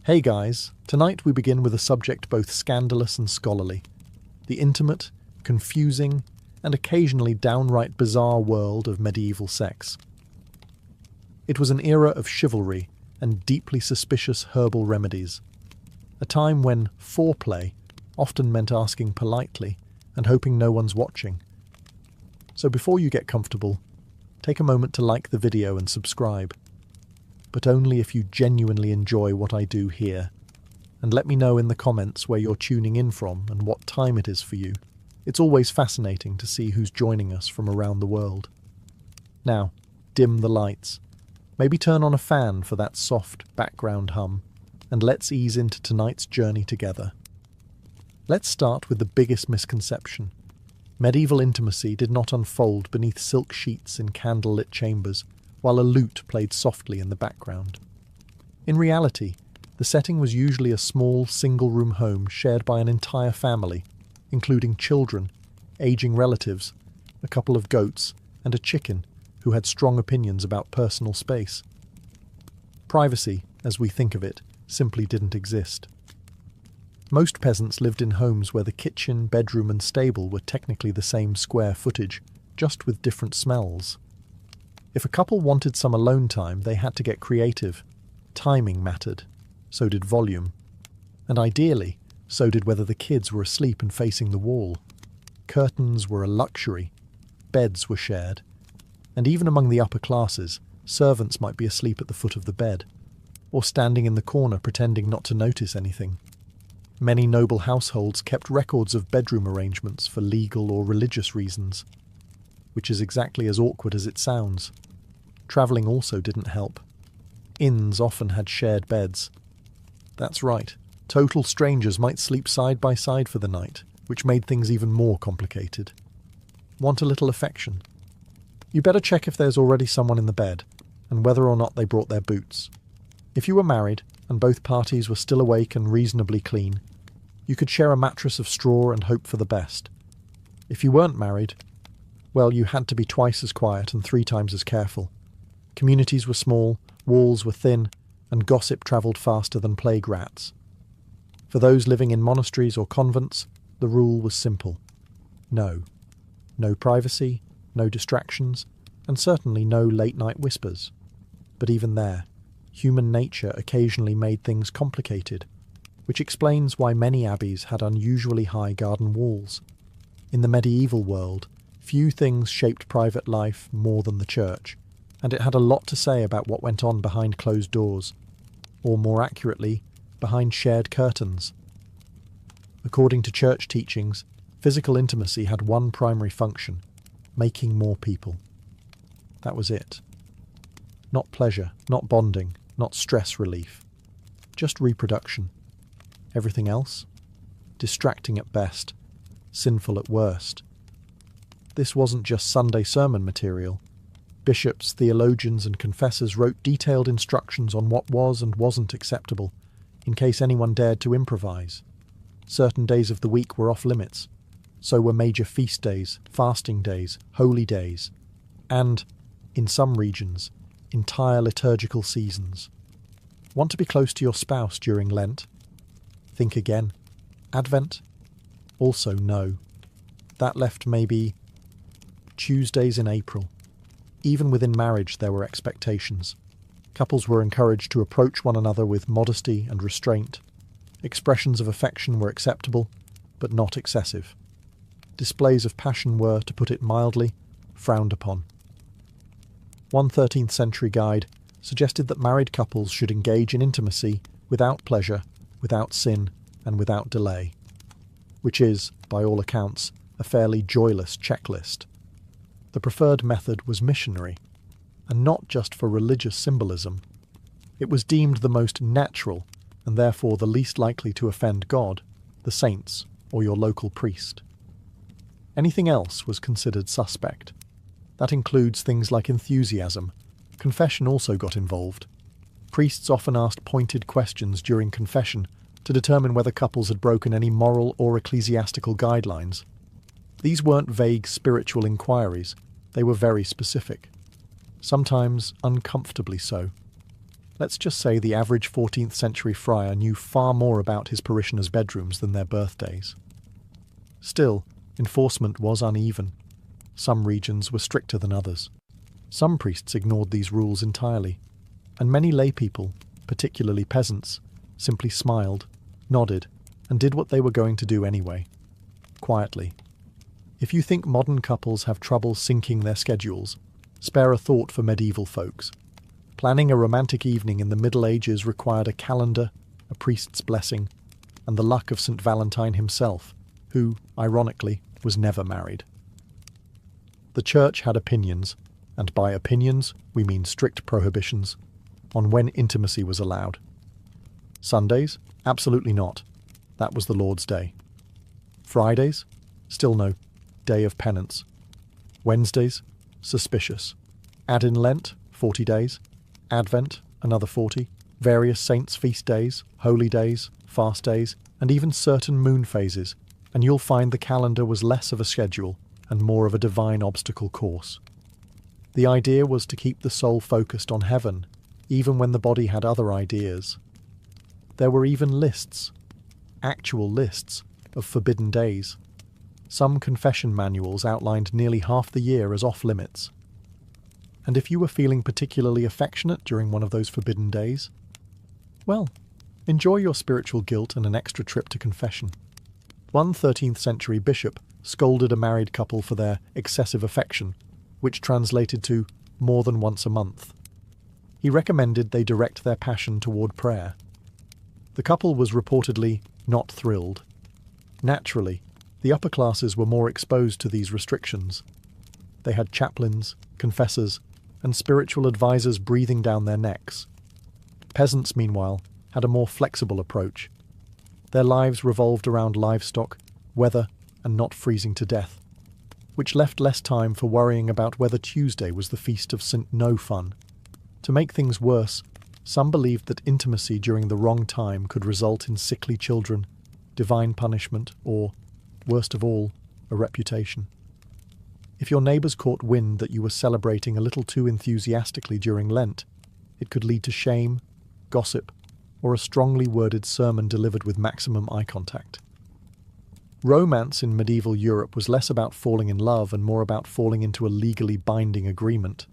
Hey guys, tonight we begin with a subject both scandalous and scholarly, the intimate, confusing, and occasionally downright bizarre world of medieval sex. It was an era of chivalry and deeply suspicious herbal remedies, a time when foreplay often meant asking politely and hoping no one's watching. So before you get comfortable, take a moment to like the video and subscribe, but only if you genuinely enjoy what I do here. And let me know in the comments where you're tuning in from and what time it is for you. It's always fascinating to see who's joining us from around the world. Now, dim the lights. Maybe turn on a fan for that soft background hum, and let's ease into tonight's journey together. Let's start with the biggest misconception. Medieval intimacy did not unfold beneath silk sheets in candlelit chambers, while a lute played softly in the background. In reality, the setting was usually a small, single-room home shared by an entire family, including children, aging relatives, a couple of goats, and a chicken who had strong opinions about personal space. Privacy, as we think of it, simply didn't exist. Most peasants lived in homes where the kitchen, bedroom, and stable were technically the same square footage, just with different smells. If a couple wanted some alone time, they had to get creative. Timing mattered, so did volume. And ideally, so did whether the kids were asleep and facing the wall. Curtains were a luxury. Beds were shared. And even among the upper classes, servants might be asleep at the foot of the bed, or standing in the corner pretending not to notice anything. Many noble households kept records of bedroom arrangements for legal or religious reasons, which is exactly as awkward as it sounds. Travelling also didn't help. Inns often had shared beds. That's right, total strangers might sleep side by side for the night, which made things even more complicated. Want a little affection? You better check if there's already someone in the bed, and whether or not they brought their boots. If you were married, and both parties were still awake and reasonably clean, you could share a mattress of straw and hope for the best. If you weren't married, well, you had to be twice as quiet and 3 times as careful. Communities were small, walls were thin, and gossip travelled faster than plague rats. For those living in monasteries or convents, the rule was simple. No. No privacy, no distractions, and certainly no late-night whispers. But even there, human nature occasionally made things complicated, which explains why many abbeys had unusually high garden walls. In the medieval world, few things shaped private life more than the church, and it had a lot to say about what went on behind closed doors, or more accurately, behind shared curtains. According to church teachings, physical intimacy had one primary function: making more people. That was it. Not pleasure, not bonding, not stress relief. Just reproduction. Everything else? Distracting at best, sinful at worst. This wasn't just Sunday sermon material. Bishops, theologians, and confessors wrote detailed instructions on what was and wasn't acceptable, in case anyone dared to improvise. Certain days of the week were off limits. So were major feast days, fasting days, holy days, and, in some regions, entire liturgical seasons. Want to be close to your spouse during Lent? Think again. Advent? Also no. That left maybe Tuesdays in April. Even within marriage there were expectations. Couples were encouraged to approach one another with modesty and restraint. Expressions of affection were acceptable, but not excessive. Displays of passion were, to put it mildly, frowned upon. One 13th century guide suggested that married couples should engage in intimacy without pleasure, without sin, and without delay, which is, by all accounts, a fairly joyless checklist. The preferred method was missionary, and not just for religious symbolism. It was deemed the most natural, and therefore the least likely to offend God, the saints, or your local priest. Anything else was considered suspect. That includes things like enthusiasm. Confession also got involved. Priests often asked pointed questions during confession to determine whether couples had broken any moral or ecclesiastical guidelines. These weren't vague spiritual inquiries, they were very specific. Sometimes uncomfortably so. Let's just say the average 14th century friar knew far more about his parishioners' bedrooms than their birthdays. Still, enforcement was uneven. Some regions were stricter than others. Some priests ignored these rules entirely, and many lay people, particularly peasants, simply smiled, nodded, and did what they were going to do anyway, quietly. If you think modern couples have trouble syncing their schedules, spare a thought for medieval folks. Planning a romantic evening in the Middle Ages required a calendar, a priest's blessing, and the luck of St. Valentine himself, who, ironically, was never married. The Church had opinions, and by opinions we mean strict prohibitions, on when intimacy was allowed. Sundays? Absolutely not. That was the Lord's Day. Fridays? Still no. Day of penance. Wednesdays? Suspicious. Add in Lent? 40 days. Advent, another 40, various saints' feast days, holy days, fast days, and even certain moon phases, and you'll find the calendar was less of a schedule and more of a divine obstacle course. The idea was to keep the soul focused on heaven, even when the body had other ideas. There were even lists, actual lists, of forbidden days. Some confession manuals outlined nearly half the year as off-limits. And if you were feeling particularly affectionate during one of those forbidden days, well, enjoy your spiritual guilt and an extra trip to confession. One 13th century bishop scolded a married couple for their excessive affection, which translated to more than once a month. He recommended they direct their passion toward prayer. The couple was reportedly not thrilled. Naturally, the upper classes were more exposed to these restrictions. They had chaplains, confessors, and spiritual advisors breathing down their necks. Peasants, meanwhile, had a more flexible approach. Their lives revolved around livestock, weather, and not freezing to death, which left less time for worrying about whether Tuesday was the feast of St. No Fun. To make things worse, some believed that intimacy during the wrong time could result in sickly children, divine punishment, or, worst of all, a reputation. If your neighbours caught wind that you were celebrating a little too enthusiastically during Lent, it could lead to shame, gossip, or a strongly worded sermon delivered with maximum eye contact. Romance in medieval Europe was less about falling in love and more about falling into a legally binding agreement.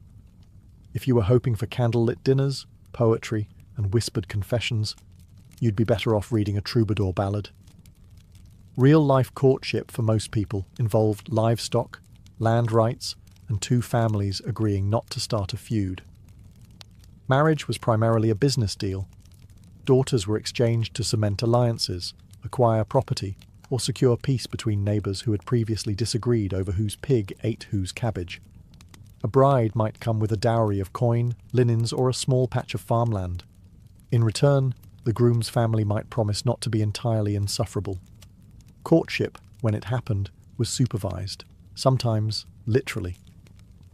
If you were hoping for candlelit dinners, poetry, and whispered confessions, you'd be better off reading a troubadour ballad. Real-life courtship for most people involved livestock, land rights, and two families agreeing not to start a feud. Marriage was primarily a business deal. Daughters were exchanged to cement alliances, acquire property, or secure peace between neighbours who had previously disagreed over whose pig ate whose cabbage. A bride might come with a dowry of coin, linens, or a small patch of farmland. In return, the groom's family might promise not to be entirely insufferable. Courtship, when it happened, was supervised, sometimes literally.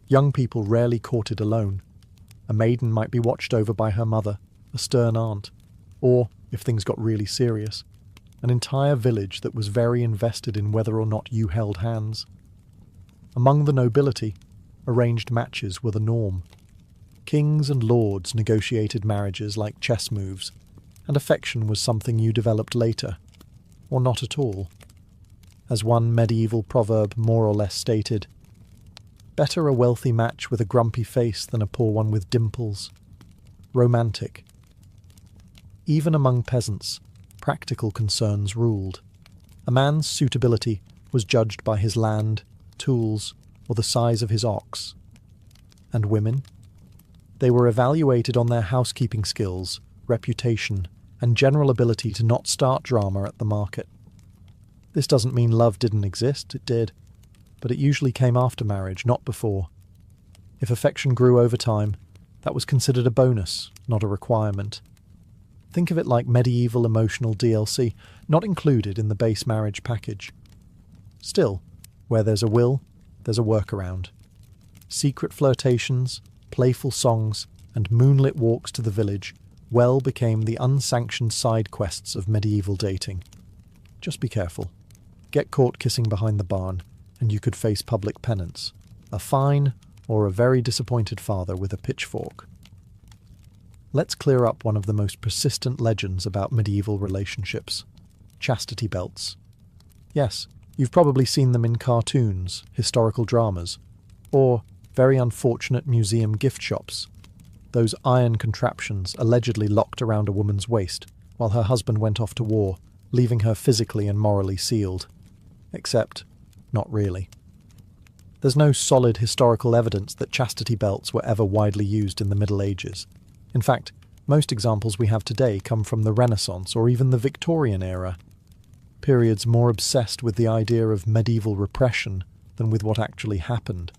Young people rarely courted alone. A maiden might be watched over by her mother, a stern aunt, or, if things got really serious, an entire village that was very invested in whether or not you held hands. Among the nobility, arranged matches were the norm. Kings and lords negotiated marriages like chess moves, and affection was something you developed later, or not at all. As one medieval proverb more or less stated, "Better a wealthy match with a grumpy face than a poor one with dimples." Romantic. Even among peasants, practical concerns ruled. A man's suitability was judged by his land, tools, or the size of his ox. And women? They were evaluated on their housekeeping skills, reputation, and general ability to not start drama at the market. This doesn't mean love didn't exist, it did, but it usually came after marriage, not before. If affection grew over time, that was considered a bonus, not a requirement. Think of it like medieval emotional DLC, not included in the base marriage package. Still, where there's a will, there's a workaround. Secret flirtations, playful songs, and moonlit walks to the village well became the unsanctioned side quests of medieval dating. Just be careful. Get caught kissing behind the barn, and you could face public penance, a fine, or a very disappointed father with a pitchfork. Let's clear up one of the most persistent legends about medieval relationships: chastity belts. Yes, you've probably seen them in cartoons, historical dramas, or very unfortunate museum gift shops. Those iron contraptions allegedly locked around a woman's waist while her husband went off to war, leaving her physically and morally sealed. Except, not really. There's no solid historical evidence that chastity belts were ever widely used in the Middle Ages. In fact, most examples we have today come from the Renaissance or even the Victorian era, periods more obsessed with the idea of medieval repression than with what actually happened.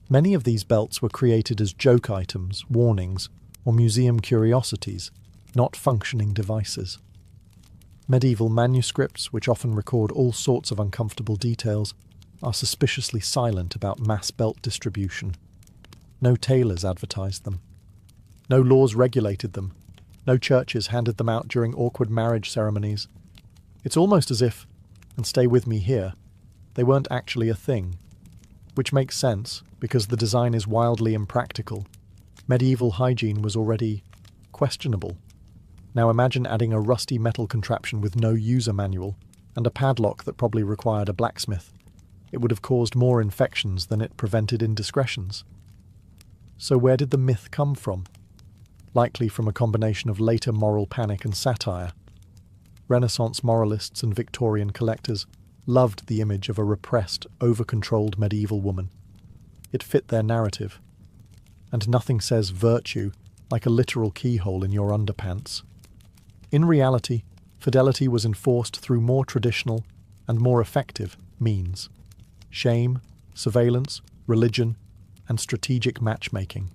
Many of these belts were created as joke items, warnings, or museum curiosities, not functioning devices. Medieval manuscripts, which often record all sorts of uncomfortable details, are suspiciously silent about mass belt distribution. No tailors advertised them. No laws regulated them. No churches handed them out during awkward marriage ceremonies. It's almost as if, and stay with me here, they weren't actually a thing. Which makes sense, because the design is wildly impractical. Medieval hygiene was already questionable. Now imagine adding a rusty metal contraption with no user manual, and a padlock that probably required a blacksmith. It would have caused more infections than it prevented indiscretions. So where did the myth come from? Likely from a combination of later moral panic and satire. Renaissance moralists and Victorian collectors loved the image of a repressed, over-controlled medieval woman. It fit their narrative. And nothing says virtue like a literal keyhole in your underpants. In reality, fidelity was enforced through more traditional and more effective means: shame, surveillance, religion, and strategic matchmaking.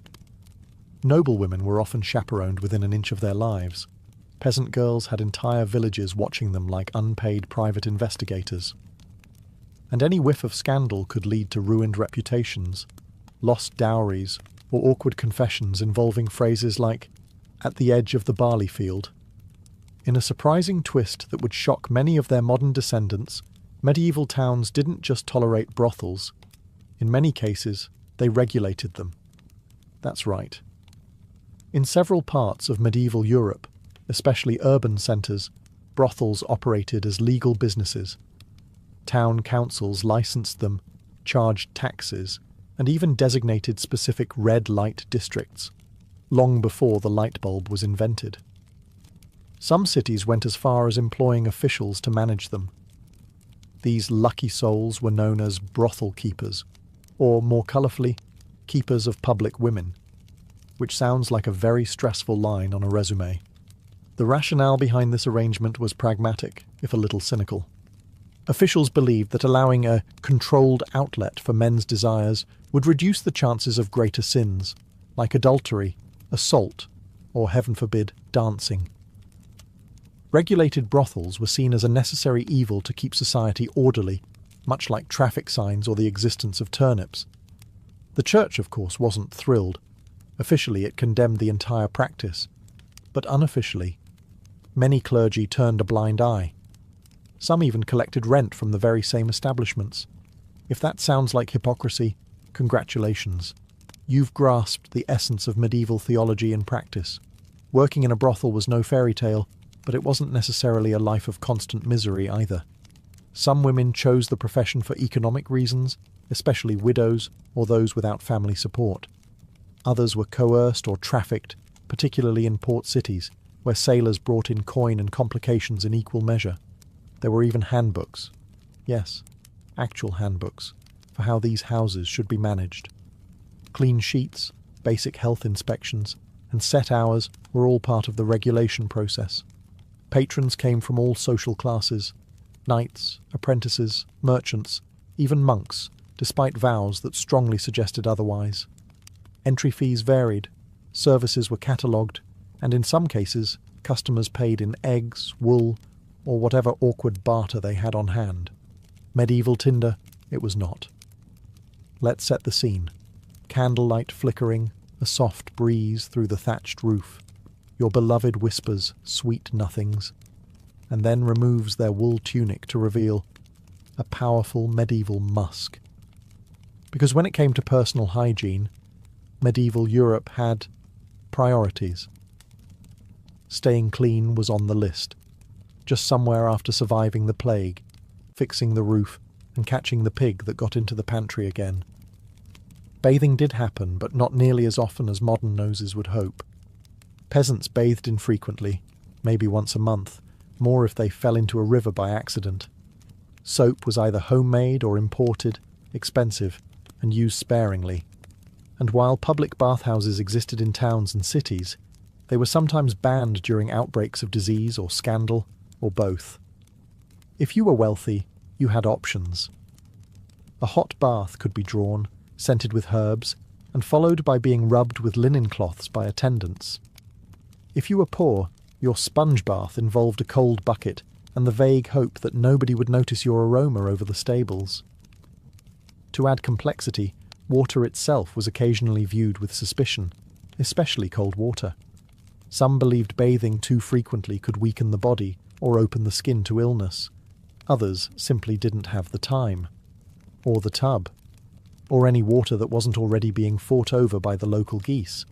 Noblewomen were often chaperoned within an inch of their lives. Peasant girls had entire villages watching them like unpaid private investigators. And any whiff of scandal could lead to ruined reputations, lost dowries, or awkward confessions involving phrases like, "at the edge of the barley field." In a surprising twist that would shock many of their modern descendants, medieval towns didn't just tolerate brothels. In many cases, they regulated them. That's right. In several parts of medieval Europe, especially urban centres, brothels operated as legal businesses. Town councils licensed them, charged taxes, and even designated specific red light districts, long before the light bulb was invented. Some cities went as far as employing officials to manage them. These lucky souls were known as brothel keepers, or more colourfully, keepers of public women, which sounds like a very stressful line on a resume. The rationale behind this arrangement was pragmatic, if a little cynical. Officials believed that allowing a controlled outlet for men's desires would reduce the chances of greater sins, like adultery, assault, or, heaven forbid, dancing. Regulated brothels were seen as a necessary evil to keep society orderly, much like traffic signs or the existence of turnips. The church, of course, wasn't thrilled. Officially, it condemned the entire practice. But unofficially, many clergy turned a blind eye. Some even collected rent from the very same establishments. If that sounds like hypocrisy, congratulations. You've grasped the essence of medieval theology in practice. Working in a brothel was no fairy tale, but it wasn't necessarily a life of constant misery either. Some women chose the profession for economic reasons, especially widows or those without family support. Others were coerced or trafficked, particularly in port cities, where sailors brought in coin and complications in equal measure. There were even handbooks. Yes, actual handbooks, for how these houses should be managed. Clean sheets, basic health inspections, and set hours were all part of the regulation process. Patrons came from all social classes: knights, apprentices, merchants, even monks, despite vows that strongly suggested otherwise. Entry fees varied, services were catalogued, and in some cases, customers paid in eggs, wool, or whatever awkward barter they had on hand. Medieval tinder, it was not. Let's set the scene. Candlelight flickering, a soft breeze through the thatched roof. Your beloved whispers sweet nothings, and then removes their wool tunic to reveal a powerful medieval musk. Because when it came to personal hygiene, medieval Europe had Priorities. Staying clean was on the list, just somewhere after surviving the plague, fixing the roof, and catching the pig that got into the pantry again. Bathing did happen, but not nearly as often as modern noses would hope. Peasants bathed infrequently, maybe once a month, more if they fell into a river by accident. Soap was either homemade or imported, expensive, and used sparingly. And while public bathhouses existed in towns and cities, they were sometimes banned during outbreaks of disease or scandal, or both. If you were wealthy, you had options. A hot bath could be drawn, scented with herbs, and followed by being rubbed with linen cloths by attendants. If you were poor, your sponge bath involved a cold bucket and the vague hope that nobody would notice your aroma over the stables. To add complexity, water itself was occasionally viewed with suspicion, especially cold water. Some believed bathing too frequently could weaken the body or open the skin to illness. Others simply didn't have the time, or the tub, or any water that wasn't already being fought over by the local geese.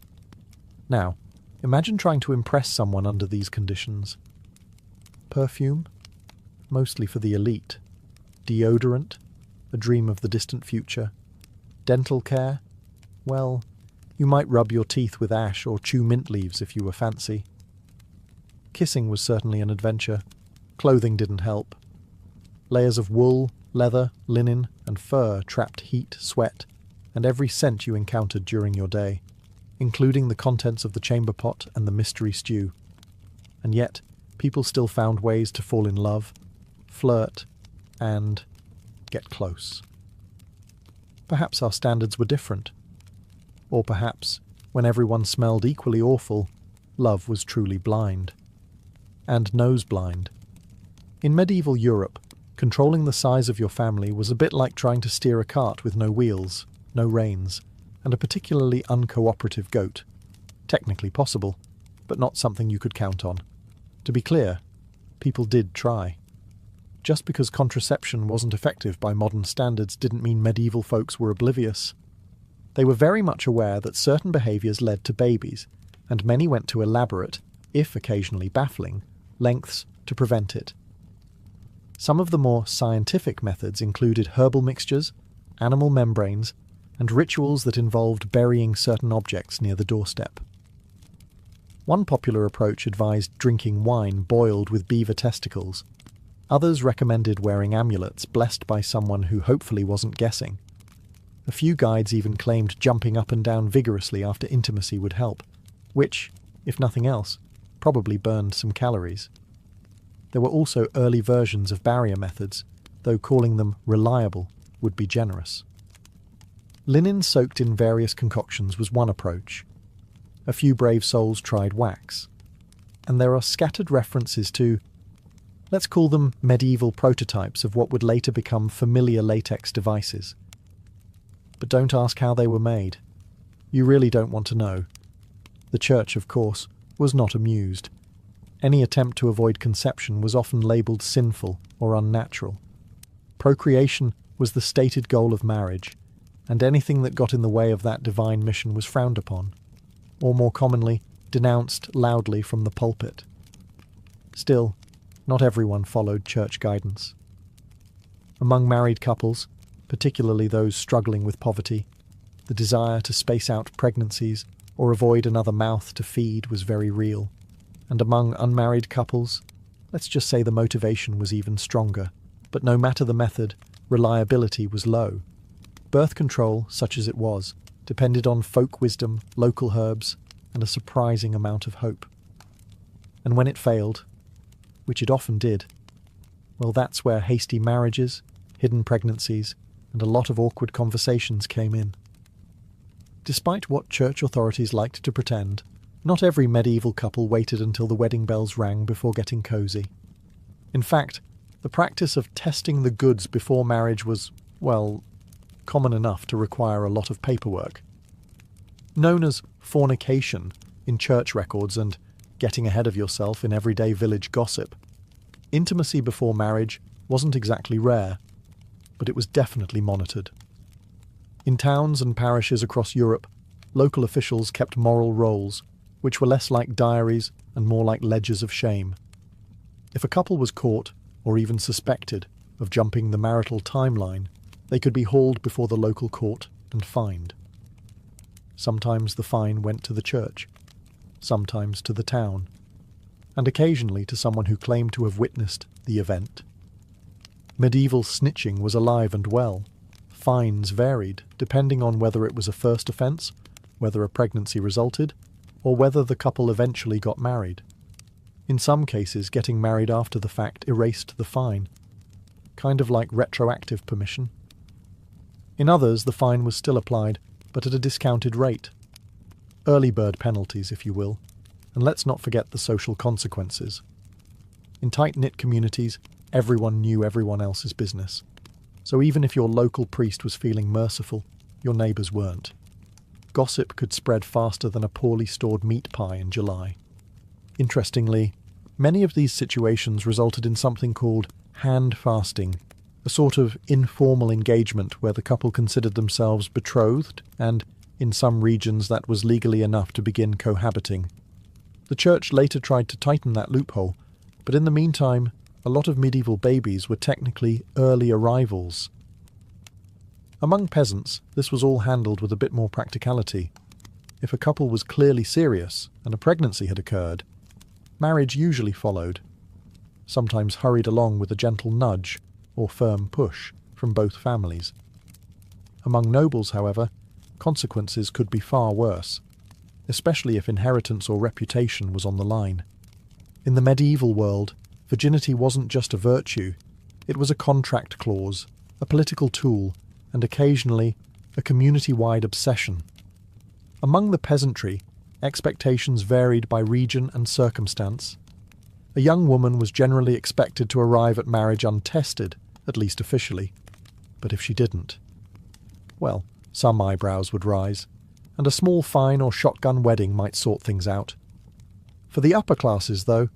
Now, imagine trying to impress someone under these conditions. Perfume? Mostly for the elite. Deodorant? A dream of the distant future. Dental care? Well, you might rub your teeth with ash or chew mint leaves if you were fancy. Kissing was certainly an adventure. Clothing didn't help. Layers of wool, leather, linen, and fur trapped heat, sweat, and every scent you encountered during your day, including the contents of the chamber pot and the mystery stew. And yet, people still found ways to fall in love, flirt, and get close. Perhaps our standards were different. Or perhaps, when everyone smelled equally awful, love was truly blind. And nose blind. In medieval Europe, controlling the size of your family was a bit like trying to steer a cart with no wheels, no reins, and a particularly uncooperative goat. Technically possible, but not something you could count on. To be clear, people did try. Just because contraception wasn't effective by modern standards didn't mean medieval folks were oblivious. They were very much aware that certain behaviours led to babies, and many went to elaborate, if occasionally baffling, lengths to prevent it. Some of the more scientific methods included herbal mixtures, animal membranes, and rituals that involved burying certain objects near the doorstep. One popular approach advised drinking wine boiled with beaver testicles. Others recommended wearing amulets blessed by someone who hopefully wasn't guessing. A few guides even claimed jumping up and down vigorously after intimacy would help, which, if nothing else, probably burned some calories. There were also early versions of barrier methods, though calling them reliable would be generous. Linen soaked in various concoctions was one approach. A few brave souls tried wax. And there are scattered references to, let's call them medieval prototypes of what would later become familiar latex devices. But don't ask how they were made. You really don't want to know. The church, of course, was not amused. Any attempt to avoid conception was often labelled sinful or unnatural. Procreation was the stated goal of marriage, and anything that got in the way of that divine mission was frowned upon, or more commonly, denounced loudly from the pulpit. Still, not everyone followed church guidance. Among married couples, particularly those struggling with poverty, the desire to space out pregnancies or avoid another mouth to feed was very real. And among unmarried couples, let's just say the motivation was even stronger. But no matter the method, reliability was low. Birth control, such as it was, depended on folk wisdom, local herbs, and a surprising amount of hope. And when it failed, which it often did, well, that's where hasty marriages, hidden pregnancies, and a lot of awkward conversations came in. Despite what church authorities liked to pretend, not every medieval couple waited until the wedding bells rang before getting cosy. In fact, the practice of testing the goods before marriage was, well, common enough to require a lot of paperwork. Known as fornication in church records and getting ahead of yourself in everyday village gossip, intimacy before marriage wasn't exactly rare, but it was definitely monitored. In towns and parishes across Europe, local officials kept moral rolls, which were less like diaries and more like ledgers of shame. If a couple was caught, or even suspected, of jumping the marital timeline, they could be hauled before the local court and fined. Sometimes the fine went to the church, sometimes to the town, and occasionally to someone who claimed to have witnessed the event. Medieval snitching was alive and well. Fines varied, depending on whether it was a first offence, whether a pregnancy resulted, or whether the couple eventually got married. In some cases, getting married after the fact erased the fine, kind of like retroactive permission. In others, the fine was still applied, but at a discounted rate. Early bird penalties, if you will, and let's not forget the social consequences. In tight-knit communities, everyone knew everyone else's business. So even if your local priest was feeling merciful, your neighbours weren't. Gossip could spread faster than a poorly stored meat pie in July. Interestingly, many of these situations resulted in something called hand fasting, a sort of informal engagement where the couple considered themselves betrothed, and, in some regions, that was legally enough to begin cohabiting. The church later tried to tighten that loophole, but in the meantime, a lot of medieval babies were technically early arrivals. Among peasants, this was all handled with a bit more practicality. If a couple was clearly serious and a pregnancy had occurred, marriage usually followed, sometimes hurried along with a gentle nudge or firm push from both families. Among nobles, however, consequences could be far worse, especially if inheritance or reputation was on the line. In the medieval world, virginity wasn't just a virtue, it was a contract clause, a political tool, and occasionally a community-wide obsession. Among the peasantry, expectations varied by region and circumstance. A young woman was generally expected to arrive at marriage untested, at least officially. But if she didn't, well, some eyebrows would rise, and a small fine or shotgun wedding might sort things out. For the upper classes, though,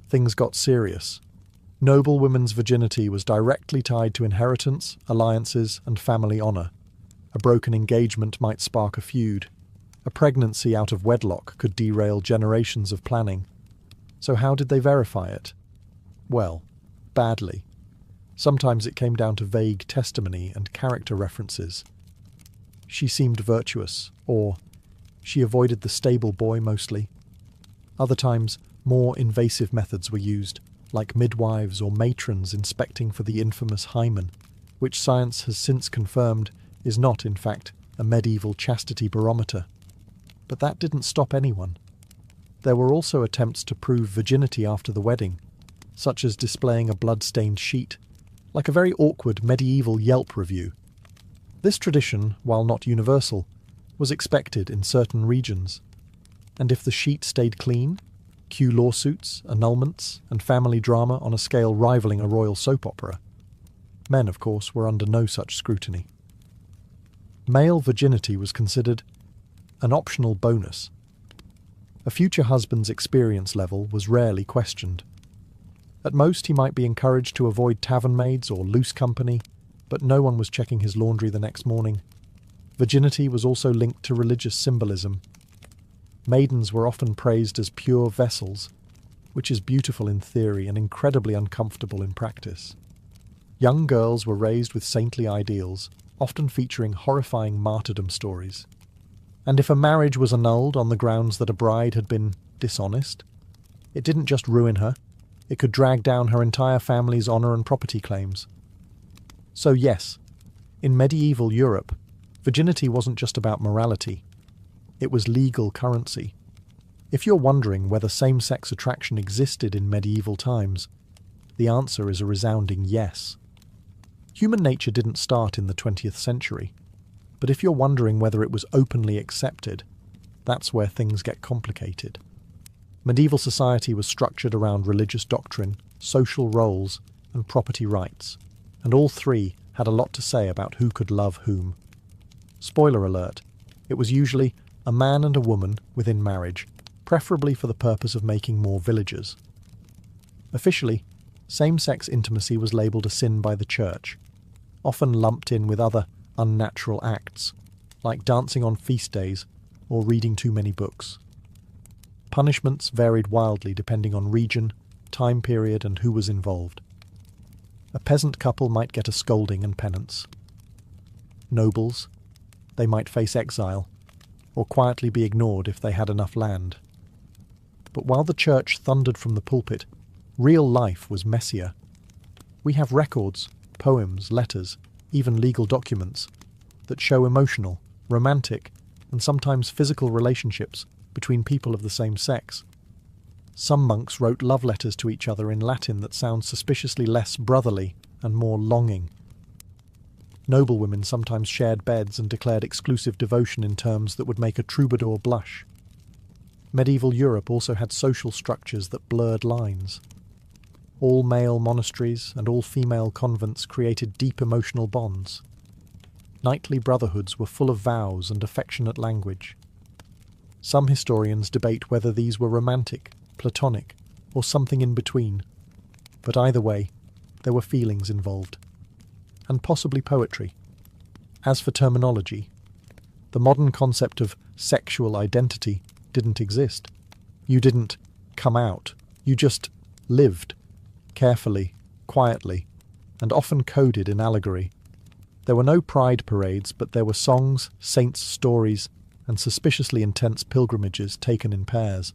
things got serious. Noble women's virginity was directly tied to inheritance, alliances, and family honour. A broken engagement might spark a feud. A pregnancy out of wedlock could derail generations of planning. So how did they verify it? Well, badly. Sometimes it came down to vague testimony and character references. She seemed virtuous, or she avoided the stable boy mostly. Other times, more invasive methods were used, like midwives or matrons inspecting for the infamous hymen, which science has since confirmed is not, in fact, a medieval chastity barometer. But that didn't stop anyone. There were also attempts to prove virginity after the wedding, such as displaying a blood-stained sheet, like a very awkward medieval Yelp review. This tradition, while not universal, was expected in certain regions. And if the sheet stayed clean, cue lawsuits, annulments, and family drama on a scale rivaling a royal soap opera. Men, of course, were under no such scrutiny. Male virginity was considered an optional bonus. A future husband's experience level was rarely questioned. At most, he might be encouraged to avoid tavern maids or loose company, but no one was checking his laundry the next morning. Virginity was also linked to religious symbolism. Maidens were often praised as pure vessels, which is beautiful in theory and incredibly uncomfortable in practice. Young girls were raised with saintly ideals, often featuring horrifying martyrdom stories. And if a marriage was annulled on the grounds that a bride had been dishonest, it didn't just ruin her, it could drag down her entire family's honour and property claims. So yes, in medieval Europe, virginity wasn't just about morality. It was legal currency. If you're wondering whether same-sex attraction existed in medieval times, the answer is a resounding yes. Human nature didn't start in the 20th century, but if you're wondering whether it was openly accepted, that's where things get complicated. Medieval society was structured around religious doctrine, social roles, and property rights, and all three had a lot to say about who could love whom. Spoiler alert, it was usually a man and a woman within marriage, preferably for the purpose of making more villagers. Officially, same-sex intimacy was labelled a sin by the church, often lumped in with other unnatural acts, like dancing on feast days or reading too many books. Punishments varied wildly depending on region, time period, and who was involved. A peasant couple might get a scolding and penance. Nobles, they might face exile, or quietly be ignored if they had enough land. But while the church thundered from the pulpit, real life was messier. We have records, poems, letters, even legal documents that show emotional, romantic, and sometimes physical relationships between people of the same sex. Some monks wrote love letters to each other in Latin that sound suspiciously less brotherly and more longing. Noblewomen sometimes shared beds and declared exclusive devotion in terms that would make a troubadour blush. Medieval Europe also had social structures that blurred lines. All male monasteries and all female convents created deep emotional bonds. Knightly brotherhoods were full of vows and affectionate language. Some historians debate whether these were romantic, platonic, or something in between, but either way, there were feelings involved, and possibly poetry. As for terminology, the modern concept of sexual identity didn't exist. You didn't come out, you just lived, carefully, quietly, and often coded in allegory. There were no pride parades, but there were songs, saints' stories, and suspiciously intense pilgrimages taken in pairs.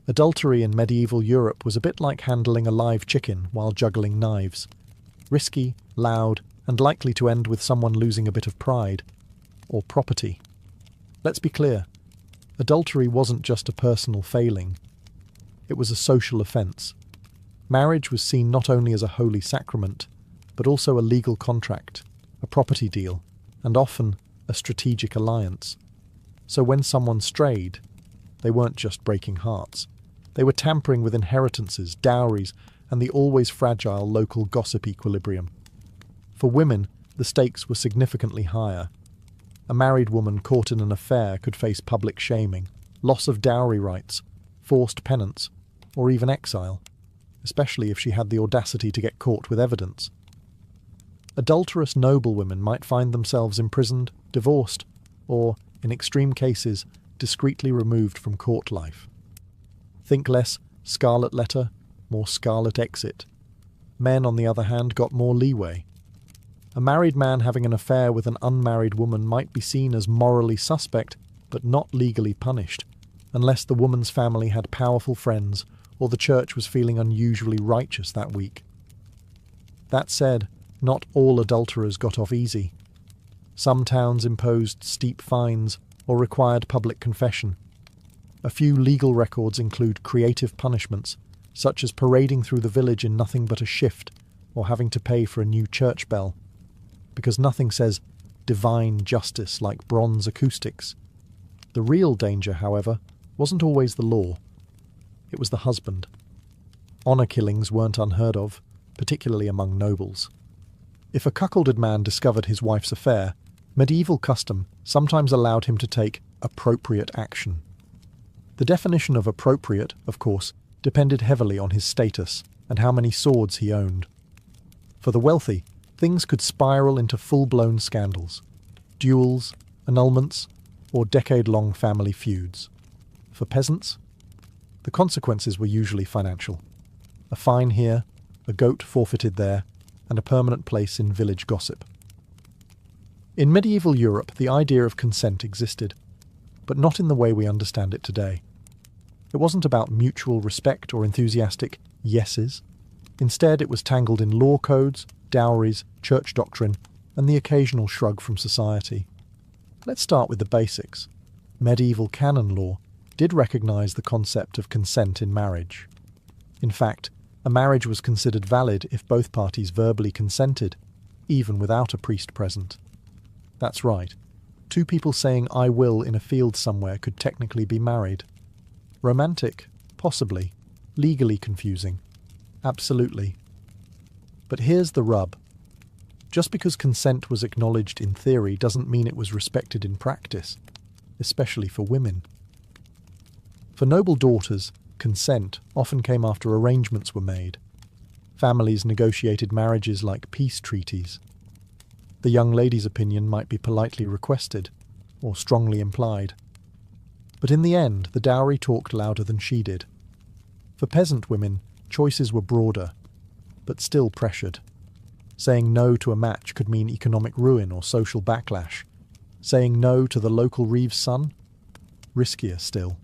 Adultery in medieval Europe was a bit like handling a live chicken while juggling knives. Risky, loud, and likely to end with someone losing a bit of pride, or property. Let's be clear, adultery wasn't just a personal failing. It was a social offence. Marriage was seen not only as a holy sacrament, but also a legal contract, a property deal, and often a strategic alliance. So when someone strayed, they weren't just breaking hearts. They were tampering with inheritances, dowries, and the always fragile local gossip equilibrium. For women, the stakes were significantly higher. A married woman caught in an affair could face public shaming, loss of dowry rights, forced penance, or even exile, especially if she had the audacity to get caught with evidence. Adulterous noblewomen might find themselves imprisoned, divorced, or, in extreme cases, discreetly removed from court life. Think less scarlet letter, more scarlet exit. Men, on the other hand, got more leeway. A married man having an affair with an unmarried woman might be seen as morally suspect, but not legally punished, unless the woman's family had powerful friends or the church was feeling unusually righteous that week. That said, not all adulterers got off easy. Some towns imposed steep fines or required public confession. A few legal records include creative punishments, such as parading through the village in nothing but a shift or having to pay for a new church bell, because nothing says divine justice like bronze acoustics. The real danger, however, wasn't always the law. It was the husband. Honour killings weren't unheard of, particularly among nobles. If a cuckolded man discovered his wife's affair, medieval custom sometimes allowed him to take appropriate action. The definition of appropriate, of course, depended heavily on his status and how many swords he owned. For the wealthy, things could spiral into full-blown scandals, duels, annulments, or decade-long family feuds. For peasants, the consequences were usually financial. A fine here, a goat forfeited there, and a permanent place in village gossip. In medieval Europe, the idea of consent existed, but not in the way we understand it today. It wasn't about mutual respect or enthusiastic yeses. Instead, it was tangled in law codes, dowries, church doctrine, and the occasional shrug from society. Let's start with the basics. Medieval canon law did recognise the concept of consent in marriage. In fact, a marriage was considered valid if both parties verbally consented, even without a priest present. That's right. Two people saying "I will" in a field somewhere could technically be married. Romantic? Possibly. Legally confusing? Absolutely. But here's the rub. Just because consent was acknowledged in theory doesn't mean it was respected in practice, especially for women. For noble daughters, consent often came after arrangements were made. Families negotiated marriages like peace treaties. The young lady's opinion might be politely requested, or strongly implied. But in the end, the dowry talked louder than she did. For peasant women, choices were broader, but still pressured. Saying no to a match could mean economic ruin or social backlash. Saying no to the local Reeves' son? Riskier still.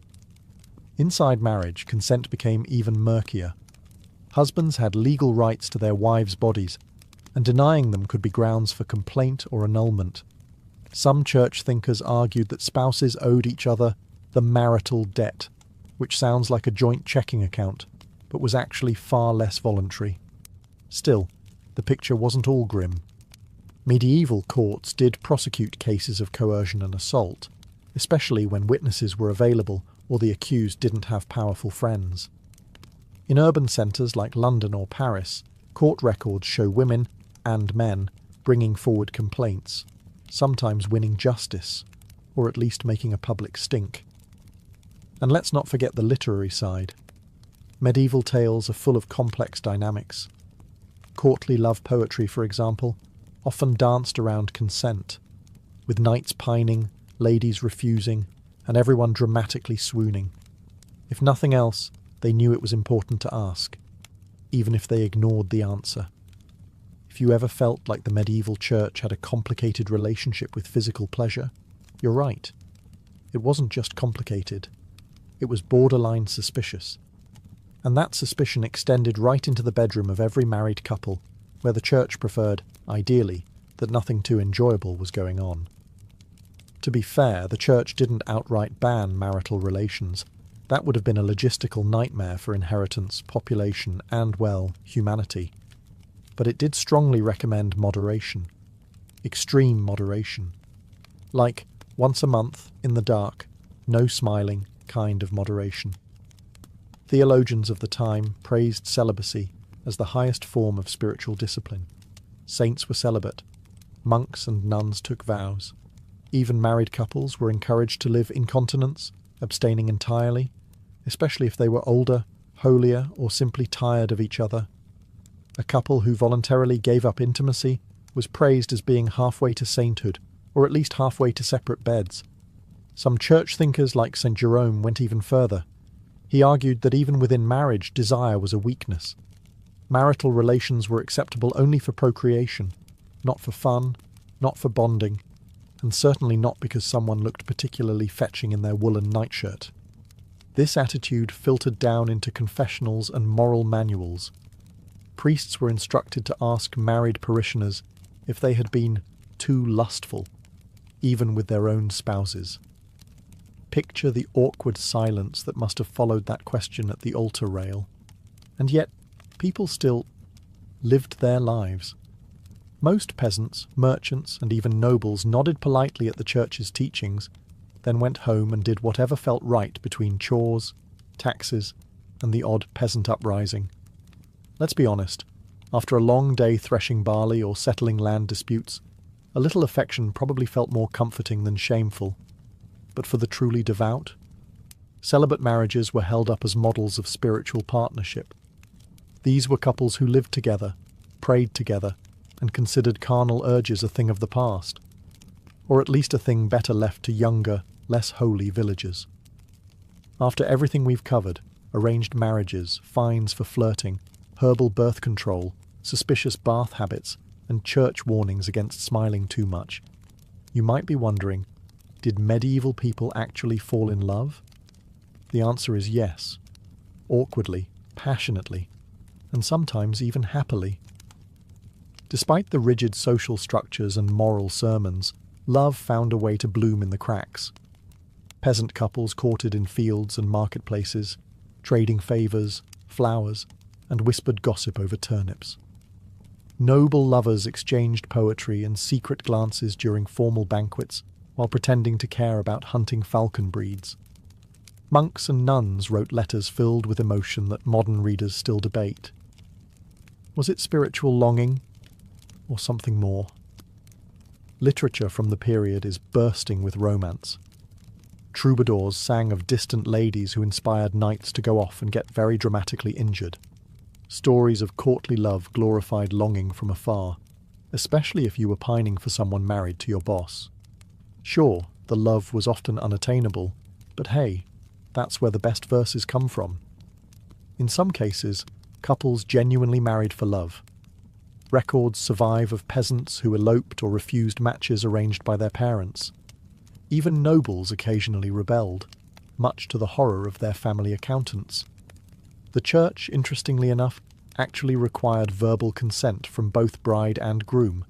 Inside marriage, consent became even murkier. Husbands had legal rights to their wives' bodies, and denying them could be grounds for complaint or annulment. Some church thinkers argued that spouses owed each other the marital debt, which sounds like a joint checking account, but was actually far less voluntary. Still, the picture wasn't all grim. Medieval courts did prosecute cases of coercion and assault, especially when witnesses were available or the accused didn't have powerful friends. In urban centres like London or Paris, court records show women and men bringing forward complaints, sometimes winning justice, or at least making a public stink. And let's not forget the literary side. Medieval tales are full of complex dynamics. Courtly love poetry, for example, often danced around consent, with knights pining, ladies refusing, and everyone dramatically swooning. If nothing else, they knew it was important to ask, even if they ignored the answer. If you ever felt like the medieval church had a complicated relationship with physical pleasure, you're right. It wasn't just complicated. It was borderline suspicious. And that suspicion extended right into the bedroom of every married couple, where the church preferred, ideally, that nothing too enjoyable was going on. To be fair, the church didn't outright ban marital relations. That would have been a logistical nightmare for inheritance, population, and, well, humanity. But it did strongly recommend moderation. Extreme moderation. Like, once a month, in the dark, no smiling kind of moderation. Theologians of the time praised celibacy as the highest form of spiritual discipline. Saints were celibate. Monks and nuns took vows. Even married couples were encouraged to live in continence, abstaining entirely, especially if they were older, holier, or simply tired of each other. A couple who voluntarily gave up intimacy was praised as being halfway to sainthood, or at least halfway to separate beds. Some church thinkers like St. Jerome went even further. He argued that even within marriage, desire was a weakness. Marital relations were acceptable only for procreation, not for fun, not for bonding, and certainly not because someone looked particularly fetching in their woolen nightshirt. This attitude filtered down into confessionals and moral manuals. Priests were instructed to ask married parishioners if they had been too lustful, even with their own spouses. Picture the awkward silence that must have followed that question at the altar rail. And yet, people still lived their lives. Most peasants, merchants, and even nobles nodded politely at the church's teachings, then went home and did whatever felt right between chores, taxes, and the odd peasant uprising. Let's be honest, after a long day threshing barley or settling land disputes, a little affection probably felt more comforting than shameful. But for the truly devout, celibate marriages were held up as models of spiritual partnership. These were couples who lived together, prayed together, and considered carnal urges a thing of the past, or at least a thing better left to younger, less holy villagers. After everything we've covered, arranged marriages, fines for flirting, herbal birth control, suspicious bath habits, and church warnings against smiling too much, you might be wondering, did medieval people actually fall in love? The answer is yes. Awkwardly, passionately, and sometimes even happily. Despite the rigid social structures and moral sermons, love found a way to bloom in the cracks. Peasant couples courted in fields and marketplaces, trading favours, flowers, and whispered gossip over turnips. Noble lovers exchanged poetry and secret glances during formal banquets, while pretending to care about hunting falcon breeds. Monks and nuns wrote letters filled with emotion that modern readers still debate. Was it spiritual longing, or something more? Literature from the period is bursting with romance. Troubadours sang of distant ladies who inspired knights to go off and get very dramatically injured. Stories of courtly love glorified longing from afar, especially if you were pining for someone married to your boss. Sure, the love was often unattainable, But hey, that's where the best verses come from. In some cases, couples genuinely married for love. Records survive of peasants who eloped or refused matches arranged by their parents. Even nobles occasionally rebelled, much to the horror of their family accountants. The church, interestingly enough, actually required verbal consent from both bride and groom,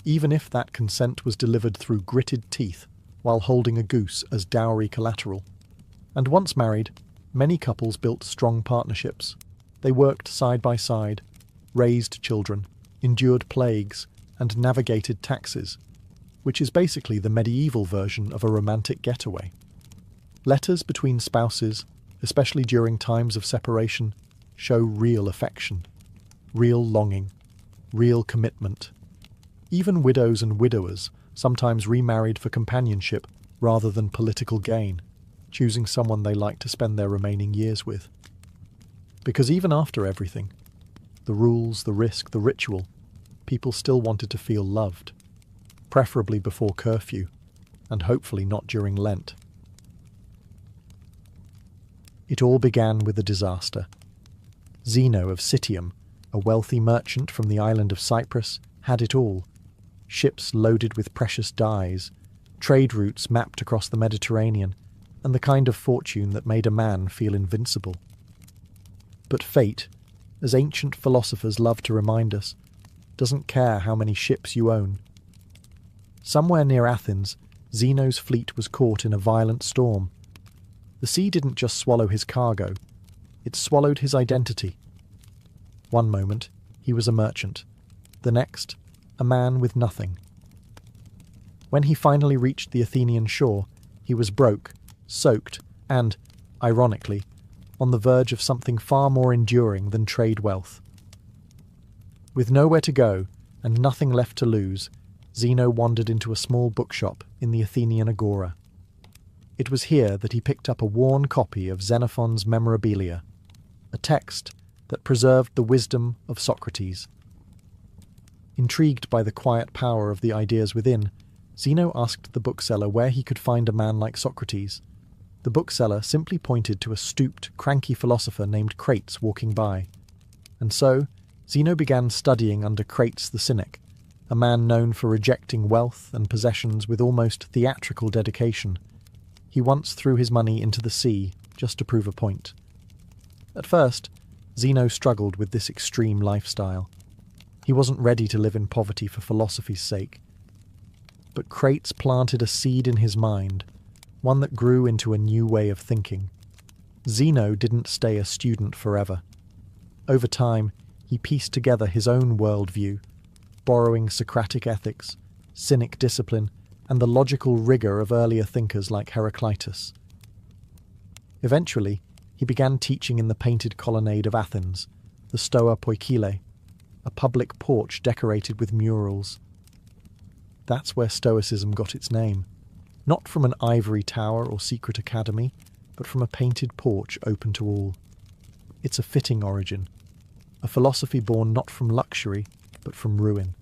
even if that consent was delivered through gritted teeth while holding a goose as dowry collateral. And once married, many couples built strong partnerships. They worked side by side, raised children, endured plagues, and navigated taxes, which is basically the medieval version of a romantic getaway. Letters between spouses, especially during times of separation, show real affection, real longing, real commitment. Even widows and widowers sometimes remarried for companionship rather than political gain, choosing someone they like to spend their remaining years with. Because even after everything, the rules, the risk, the ritual, people still wanted to feel loved, preferably before curfew, and hopefully not during Lent. It all began with a disaster. Zeno of Citium, a wealthy merchant from the island of Cyprus, had it all. Ships loaded with precious dyes, trade routes mapped across the Mediterranean, and the kind of fortune that made a man feel invincible. But fate, as ancient philosophers love to remind us, doesn't care how many ships you own. Somewhere near Athens, Zeno's fleet was caught in a violent storm. The sea didn't just swallow his cargo, it swallowed his identity. One moment, he was a merchant. The next, a man with nothing. When he finally reached the Athenian shore, he was broke, soaked, and, ironically, on the verge of something far more enduring than trade wealth. With nowhere to go and nothing left to lose, Zeno wandered into a small bookshop in the Athenian agora. It was here that he picked up a worn copy of Xenophon's Memorabilia, a text that preserved the wisdom of Socrates. Intrigued by the quiet power of the ideas within, Zeno asked the bookseller where he could find a man like Socrates. The bookseller simply pointed to a stooped, cranky philosopher named Crates walking by. And so, Zeno began studying under Crates the Cynic, a man known for rejecting wealth and possessions with almost theatrical dedication. He once threw his money into the sea just to prove a point. At first, Zeno struggled with this extreme lifestyle. He wasn't ready to live in poverty for philosophy's sake. But Crates planted a seed in his mind, one that grew into a new way of thinking. Zeno didn't stay a student forever. Over time, he pieced together his own worldview, borrowing Socratic ethics, Cynic discipline, and the logical rigour of earlier thinkers like Heraclitus. Eventually, he began teaching in the painted colonnade of Athens, the Stoa Poikile, a public porch decorated with murals. That's where Stoicism got its name, not from an ivory tower or secret academy, but from a painted porch open to all. It's a fitting origin, a philosophy born not from luxury, but from ruin.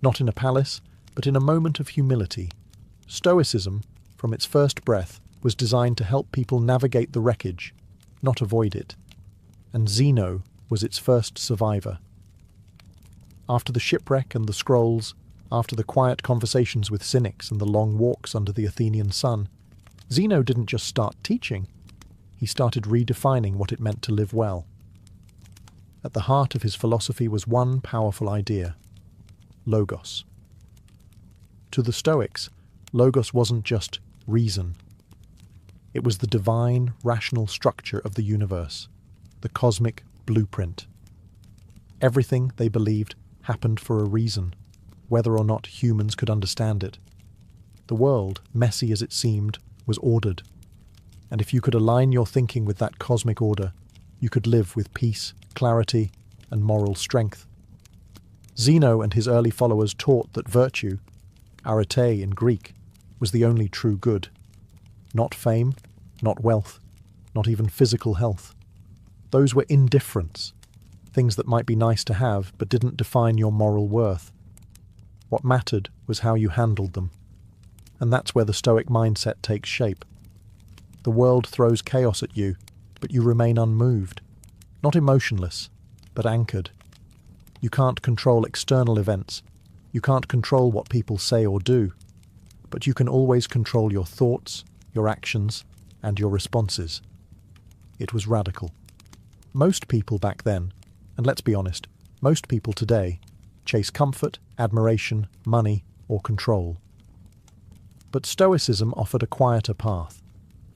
Not in a palace, but in a moment of humility. Stoicism, from its first breath, was designed to help people navigate the wreckage, not avoid it. And Zeno was its first survivor. After the shipwreck and the scrolls, after the quiet conversations with cynics and the long walks under the Athenian sun, Zeno didn't just start teaching, he started redefining what it meant to live well. At the heart of his philosophy was one powerful idea: logos. To the Stoics, logos wasn't just reason. It was the divine, rational structure of the universe, the cosmic blueprint. Everything, they believed, happened for a reason, whether or not humans could understand it. The world, messy as it seemed, was ordered, and if you could align your thinking with that cosmic order, you could live with peace, clarity, and moral strength. Zeno and his early followers taught that virtue, arete in Greek, was the only true good. Not fame, not wealth, not even physical health. Those were indifferents, things that might be nice to have but didn't define your moral worth. What mattered was how you handled them. And that's where the Stoic mindset takes shape. The world throws chaos at you, but you remain unmoved. Not emotionless, but anchored. You can't control external events. You can't control what people say or do. But you can always control your thoughts, your actions, and your responses. It was radical. Most people back then, and let's be honest, most people today, chase comfort, admiration, money, or control. But Stoicism offered a quieter path.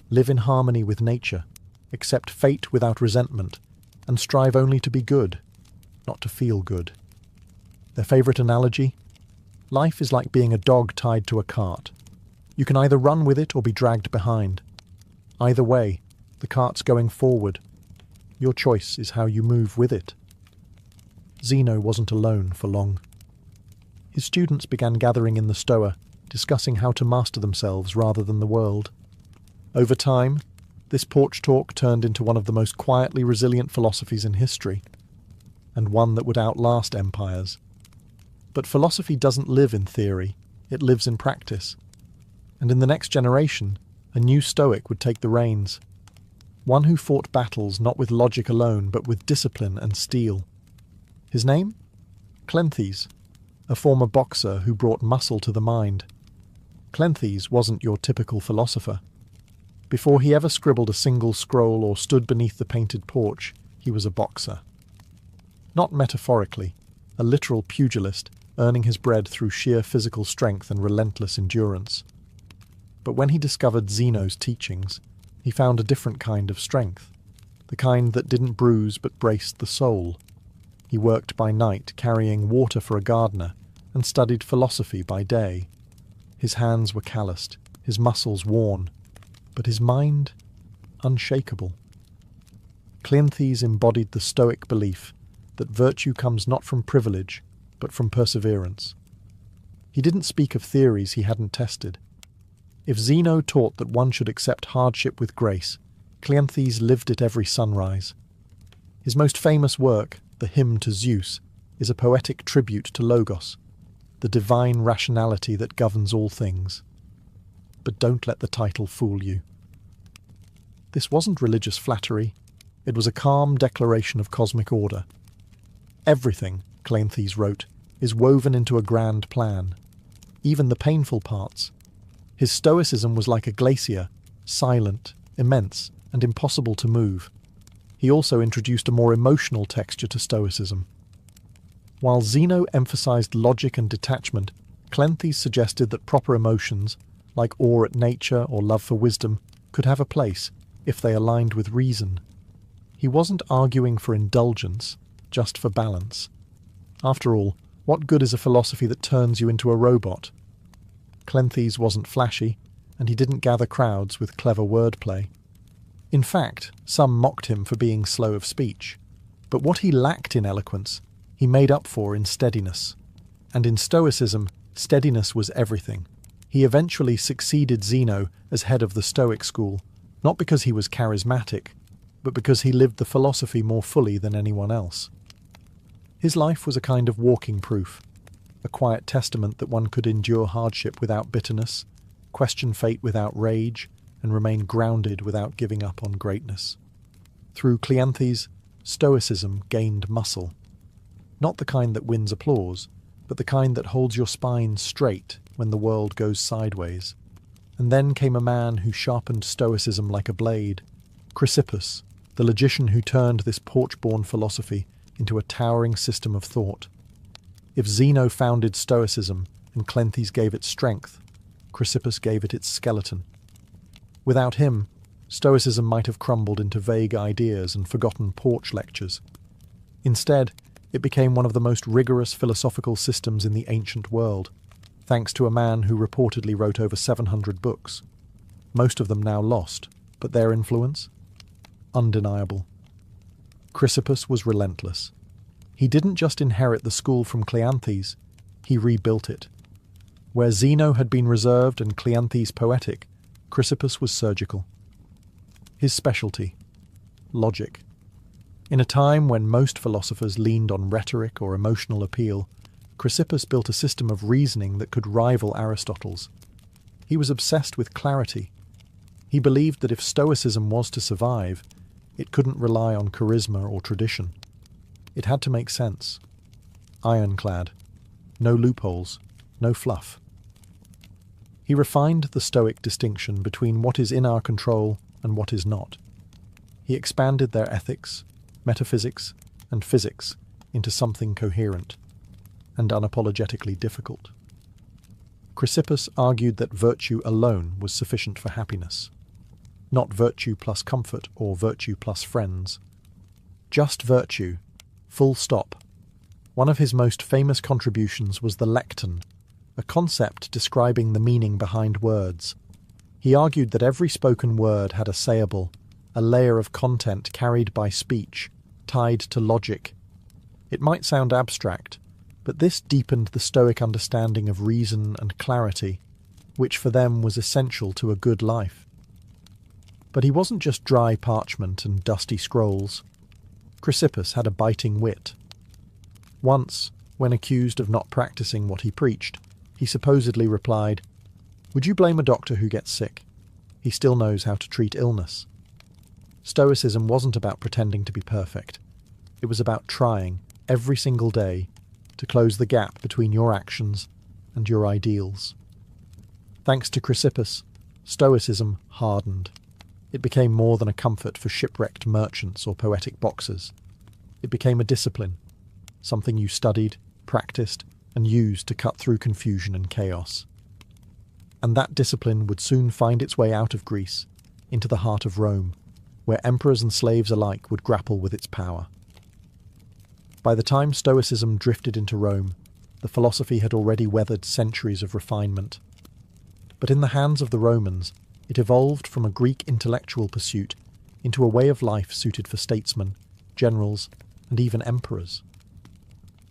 Live in harmony with nature, accept fate without resentment, and strive only to be good, not to feel good. Their favourite analogy? Life is like being a dog tied to a cart. You can either run with it or be dragged behind. Either way, the cart's going forward. Your choice is how you move with it. Zeno wasn't alone for long. His students began gathering in the Stoa, discussing how to master themselves rather than the world. Over time, this porch talk turned into one of the most quietly resilient philosophies in history, and one that would outlast empires. But philosophy doesn't live in theory, it lives in practice. And in the next generation, a new Stoic would take the reins. One who fought battles not with logic alone, but with discipline and steel. His name? Cleanthes, a former boxer who brought muscle to the mind. Cleanthes wasn't your typical philosopher. Before he ever scribbled a single scroll or stood beneath the painted porch, he was a boxer. Not metaphorically, a literal pugilist, earning his bread through sheer physical strength and relentless endurance. But when he discovered Zeno's teachings, he found a different kind of strength, the kind that didn't bruise but braced the soul. He worked by night carrying water for a gardener and studied philosophy by day. His hands were calloused, his muscles worn, but his mind unshakable. Cleanthes embodied the Stoic belief that virtue comes not from privilege, but from perseverance. He didn't speak of theories he hadn't tested. If Zeno taught that one should accept hardship with grace, Cleanthes lived it every sunrise. His most famous work, the Hymn to Zeus, is a poetic tribute to Logos, the divine rationality that governs all things. But don't let the title fool you. This wasn't religious flattery. It was a calm declaration of cosmic order. Everything, Cleanthes wrote, is woven into a grand plan, even the painful parts. His Stoicism was like a glacier, silent, immense, and impossible to move. He also introduced a more emotional texture to Stoicism. While Zeno emphasized logic and detachment, Cleanthes suggested that proper emotions, like awe at nature or love for wisdom, could have a place if they aligned with reason. He wasn't arguing for indulgence, just for balance. After all, what good is a philosophy that turns you into a robot? Cleanthes wasn't flashy, and he didn't gather crowds with clever wordplay. In fact, some mocked him for being slow of speech. But what he lacked in eloquence, he made up for in steadiness. And in Stoicism, steadiness was everything. He eventually succeeded Zeno as head of the Stoic school, not because he was charismatic, but because he lived the philosophy more fully than anyone else. His life was a kind of walking proof, a quiet testament that one could endure hardship without bitterness, question fate without rage, and remain grounded without giving up on greatness. Through Cleanthes, Stoicism gained muscle. Not the kind that wins applause, but the kind that holds your spine straight when the world goes sideways. And then came a man who sharpened Stoicism like a blade, Chrysippus, the logician who turned this porch-born philosophy into a towering system of thought. If Zeno founded Stoicism and Cleanthes gave it strength, Chrysippus gave it its skeleton. Without him, Stoicism might have crumbled into vague ideas and forgotten porch lectures. Instead, it became one of the most rigorous philosophical systems in the ancient world, thanks to a man who reportedly wrote over 700 books. Most of them now lost, but their influence? Undeniable. Chrysippus was relentless. He didn't just inherit the school from Cleanthes, he rebuilt it. Where Zeno had been reserved and Cleanthes poetic, Chrysippus was surgical. His specialty: logic. In a time when most philosophers leaned on rhetoric or emotional appeal, Chrysippus built a system of reasoning that could rival Aristotle's. He was obsessed with clarity. He believed that if Stoicism was to survive, it couldn't rely on charisma or tradition. It had to make sense. Ironclad. No loopholes. No fluff. He refined the Stoic distinction between what is in our control and what is not. He expanded their ethics, metaphysics, and physics into something coherent and unapologetically difficult. Chrysippus argued that virtue alone was sufficient for happiness, not virtue plus comfort or virtue plus friends. Just virtue, full stop. One of his most famous contributions was the lecton, a concept describing the meaning behind words. He argued that every spoken word had a sayable, a layer of content carried by speech, tied to logic. It might sound abstract, but this deepened the Stoic understanding of reason and clarity, which for them was essential to a good life. But he wasn't just dry parchment and dusty scrolls. Chrysippus had a biting wit. Once, when accused of not practicing what he preached, he supposedly replied, "Would you blame a doctor who gets sick? He still knows how to treat illness." Stoicism wasn't about pretending to be perfect. It was about trying, every single day, to close the gap between your actions and your ideals. Thanks to Chrysippus, Stoicism hardened. It became more than a comfort for shipwrecked merchants or poetic boxers. It became a discipline, something you studied, practiced, and used to cut through confusion and chaos. And that discipline would soon find its way out of Greece, into the heart of Rome, where emperors and slaves alike would grapple with its power. By the time Stoicism drifted into Rome, the philosophy had already weathered centuries of refinement. But in the hands of the Romans, it evolved from a Greek intellectual pursuit into a way of life suited for statesmen, generals, and even emperors.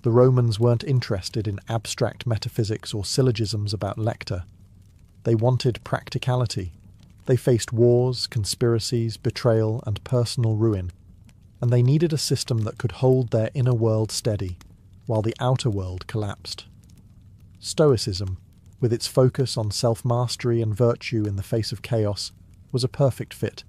The Romans weren't interested in abstract metaphysics or syllogisms about lector. They wanted practicality. They faced wars, conspiracies, betrayal, and personal ruin, and they needed a system that could hold their inner world steady, while the outer world collapsed. Stoicism, with its focus on self-mastery and virtue in the face of chaos, was a perfect fit.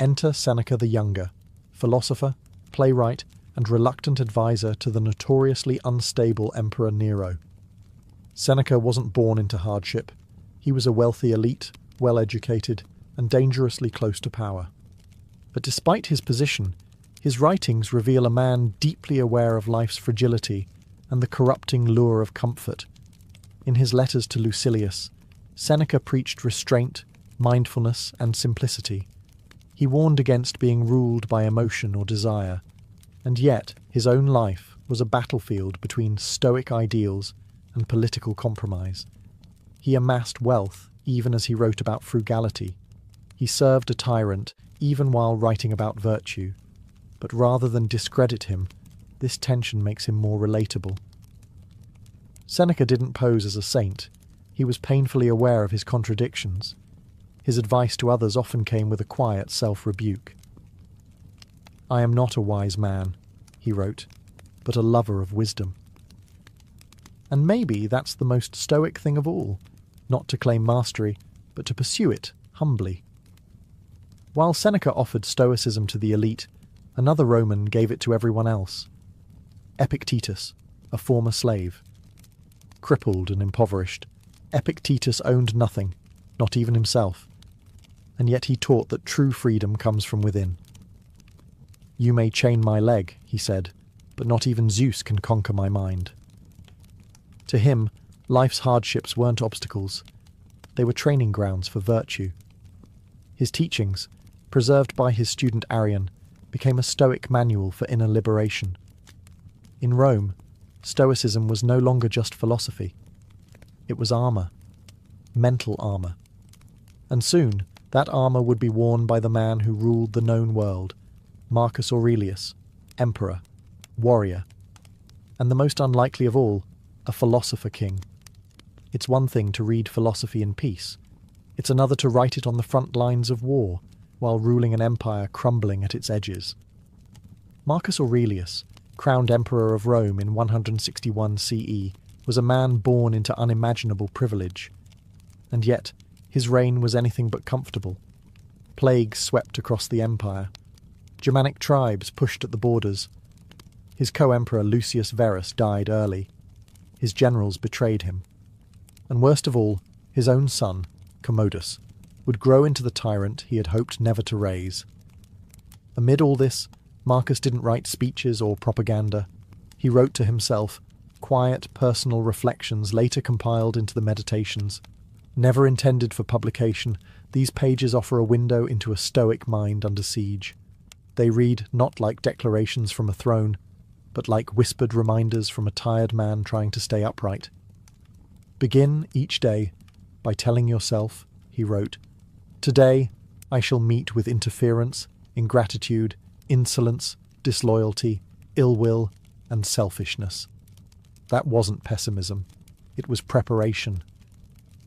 Enter Seneca the Younger, philosopher, playwright, and reluctant advisor to the notoriously unstable Emperor Nero. Seneca wasn't born into hardship. He was a wealthy elite, well-educated, and dangerously close to power. But despite his position, his writings reveal a man deeply aware of life's fragility and the corrupting lure of comfort. In his letters to Lucilius, Seneca preached restraint, mindfulness, and simplicity. He warned against being ruled by emotion or desire, and yet his own life was a battlefield between Stoic ideals and political compromise. He amassed wealth even as he wrote about frugality. He served a tyrant even while writing about virtue. But rather than discredit him, this tension makes him more relatable. Seneca didn't pose as a saint. He was painfully aware of his contradictions. His advice to others often came with a quiet self-rebuke. "I am not a wise man," he wrote, "but a lover of wisdom." And maybe that's the most Stoic thing of all, not to claim mastery, but to pursue it humbly. While Seneca offered Stoicism to the elite, another Roman gave it to everyone else. Epictetus, a former slave. Crippled and impoverished, Epictetus owned nothing, not even himself, and yet he taught that true freedom comes from within. "You may chain my leg," he said, "but not even Zeus can conquer my mind." To him, life's hardships weren't obstacles. They were training grounds for virtue. His teachings, preserved by his student Arrian, became a Stoic manual for inner liberation. In Rome, Stoicism was no longer just philosophy. It was armour. Mental armour. And soon, that armour would be worn by the man who ruled the known world, Marcus Aurelius, emperor, warrior, and the most unlikely of all, a philosopher king. It's one thing to read philosophy in peace. It's another to write it on the front lines of war, while ruling an empire crumbling at its edges. Marcus Aurelius, crowned emperor of Rome in 161 CE, was a man born into unimaginable privilege. And yet, His reign was anything but comfortable. Plagues swept across the empire. Germanic tribes pushed at the borders. His co-emperor Lucius Verus died early. His generals betrayed him. And worst of all, his own son, Commodus, would grow into the tyrant he had hoped never to raise. Amid all this, Marcus didn't write speeches or propaganda. He wrote to himself, quiet, personal reflections later compiled into the Meditations. Never intended for publication, these pages offer a window into a Stoic mind under siege. They read not like declarations from a throne, but like whispered reminders from a tired man trying to stay upright. Begin each day by telling yourself, he wrote, "Today I shall meet with interference, ingratitude, insolence, disloyalty, ill will, and selfishness." That wasn't pessimism. It was preparation.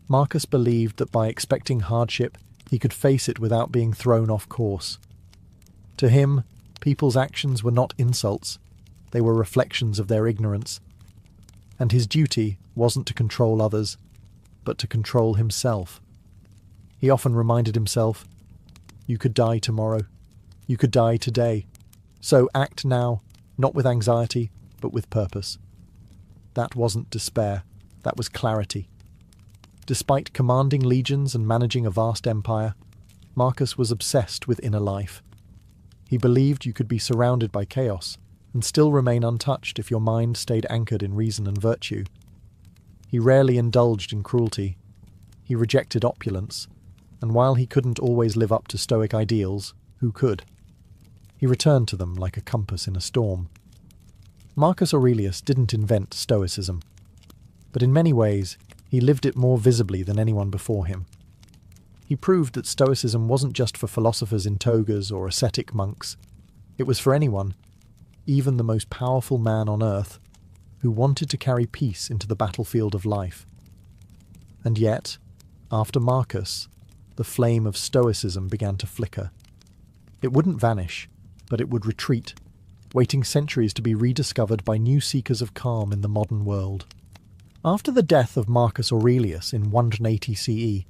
Marcus believed that by expecting hardship, he could face it without being thrown off course. To him, people's actions were not insults. They were reflections of their ignorance. And his duty wasn't to control others, but to control himself. He often reminded himself, "You could die tomorrow. You could die today. So act now, not with anxiety, but with purpose." That wasn't despair. That was clarity. Despite commanding legions and managing a vast empire, Marcus was obsessed with inner life. He believed you could be surrounded by chaos and still remain untouched if your mind stayed anchored in reason and virtue. He rarely indulged in cruelty. He rejected opulence, and while he couldn't always live up to Stoic ideals, who could? He returned to them like a compass in a storm. Marcus Aurelius didn't invent Stoicism, but in many ways he lived it more visibly than anyone before him. He proved that Stoicism wasn't just for philosophers in togas or ascetic monks. It was for anyone, even the most powerful man on earth, who wanted to carry peace into the battlefield of life. And yet, after Marcus, the flame of Stoicism began to flicker. It wouldn't vanish, but it would retreat, waiting centuries to be rediscovered by new seekers of calm in the modern world. After the death of Marcus Aurelius in 180 CE,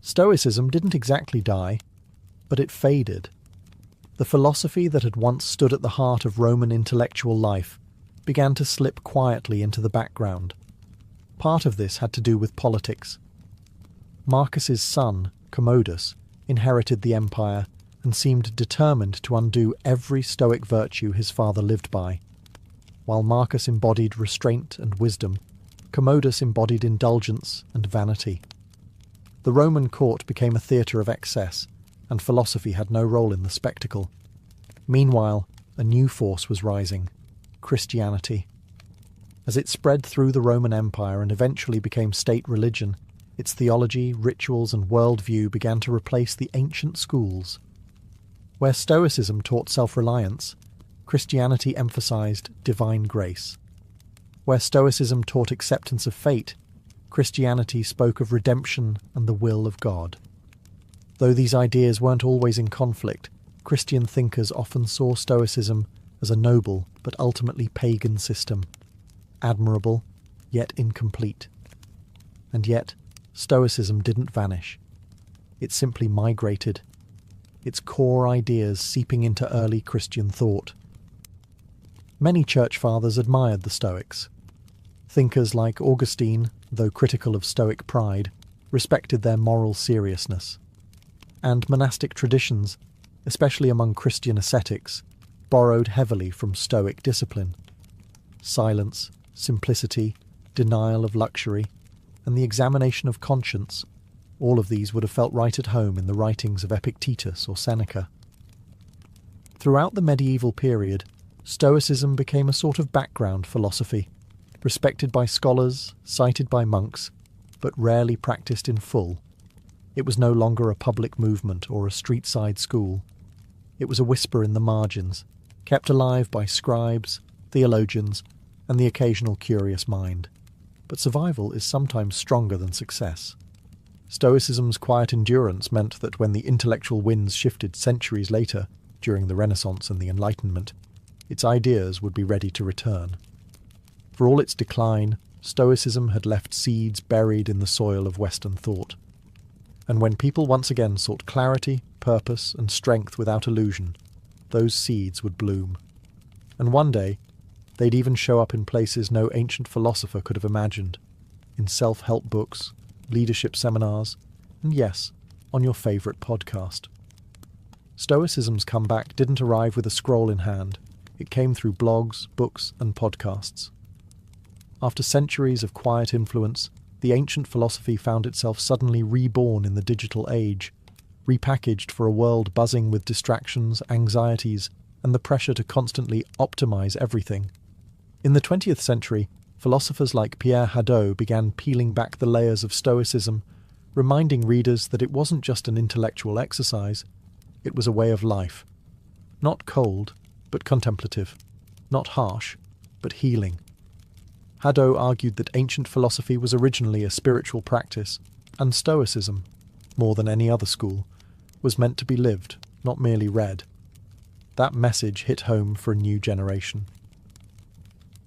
Stoicism didn't exactly die, but it faded. The philosophy that had once stood at the heart of Roman intellectual life began to slip quietly into the background. Part of this had to do with politics. Marcus's son, Commodus, inherited the empire and seemed determined to undo every Stoic virtue his father lived by. While Marcus embodied restraint and wisdom, Commodus embodied indulgence and vanity. The Roman court became a theatre of excess, and philosophy had no role in the spectacle. Meanwhile, a new force was rising: Christianity. As it spread through the Roman Empire and eventually became state religion, its theology, rituals, and worldview began to replace the ancient schools. Where Stoicism taught self-reliance, Christianity emphasized divine grace. Where Stoicism taught acceptance of fate, Christianity spoke of redemption and the will of God. Though these ideas weren't always in conflict, Christian thinkers often saw Stoicism as a noble but ultimately pagan system, admirable, yet incomplete. And yet, Stoicism didn't vanish. It simply migrated, its core ideas seeping into early Christian thought. Many church fathers admired the Stoics. Thinkers like Augustine, though critical of Stoic pride, respected their moral seriousness. And monastic traditions, especially among Christian ascetics, borrowed heavily from Stoic discipline. Silence, simplicity, denial of luxury, and the examination of conscience, all of these would have felt right at home in the writings of Epictetus or Seneca. Throughout the medieval period, Stoicism became a sort of background philosophy, respected by scholars, cited by monks, but rarely practiced in full. It was no longer a public movement or a street-side school. It was a whisper in the margins, kept alive by scribes, theologians, and the occasional curious mind. But survival is sometimes stronger than success. Stoicism's quiet endurance meant that when the intellectual winds shifted centuries later, during the Renaissance and the Enlightenment, its ideas would be ready to return. For all its decline, Stoicism had left seeds buried in the soil of Western thought. And when people once again sought clarity, purpose, and strength without illusion, those seeds would bloom. And one day, they'd even show up in places no ancient philosopher could have imagined, in self-help books, leadership seminars, and yes, on your favourite podcast. Stoicism's comeback didn't arrive with a scroll in hand. It came through blogs, books, and podcasts. After centuries of quiet influence, the ancient philosophy found itself suddenly reborn in the digital age, repackaged for a world buzzing with distractions, anxieties, and the pressure to constantly optimize everything. In the 20th century, philosophers like Pierre Hadot began peeling back the layers of Stoicism, reminding readers that it wasn't just an intellectual exercise, it was a way of life. Not cold, but contemplative. Not harsh, but healing. Hadot argued that ancient philosophy was originally a spiritual practice, and Stoicism, more than any other school, was meant to be lived, not merely read. That message hit home for a new generation.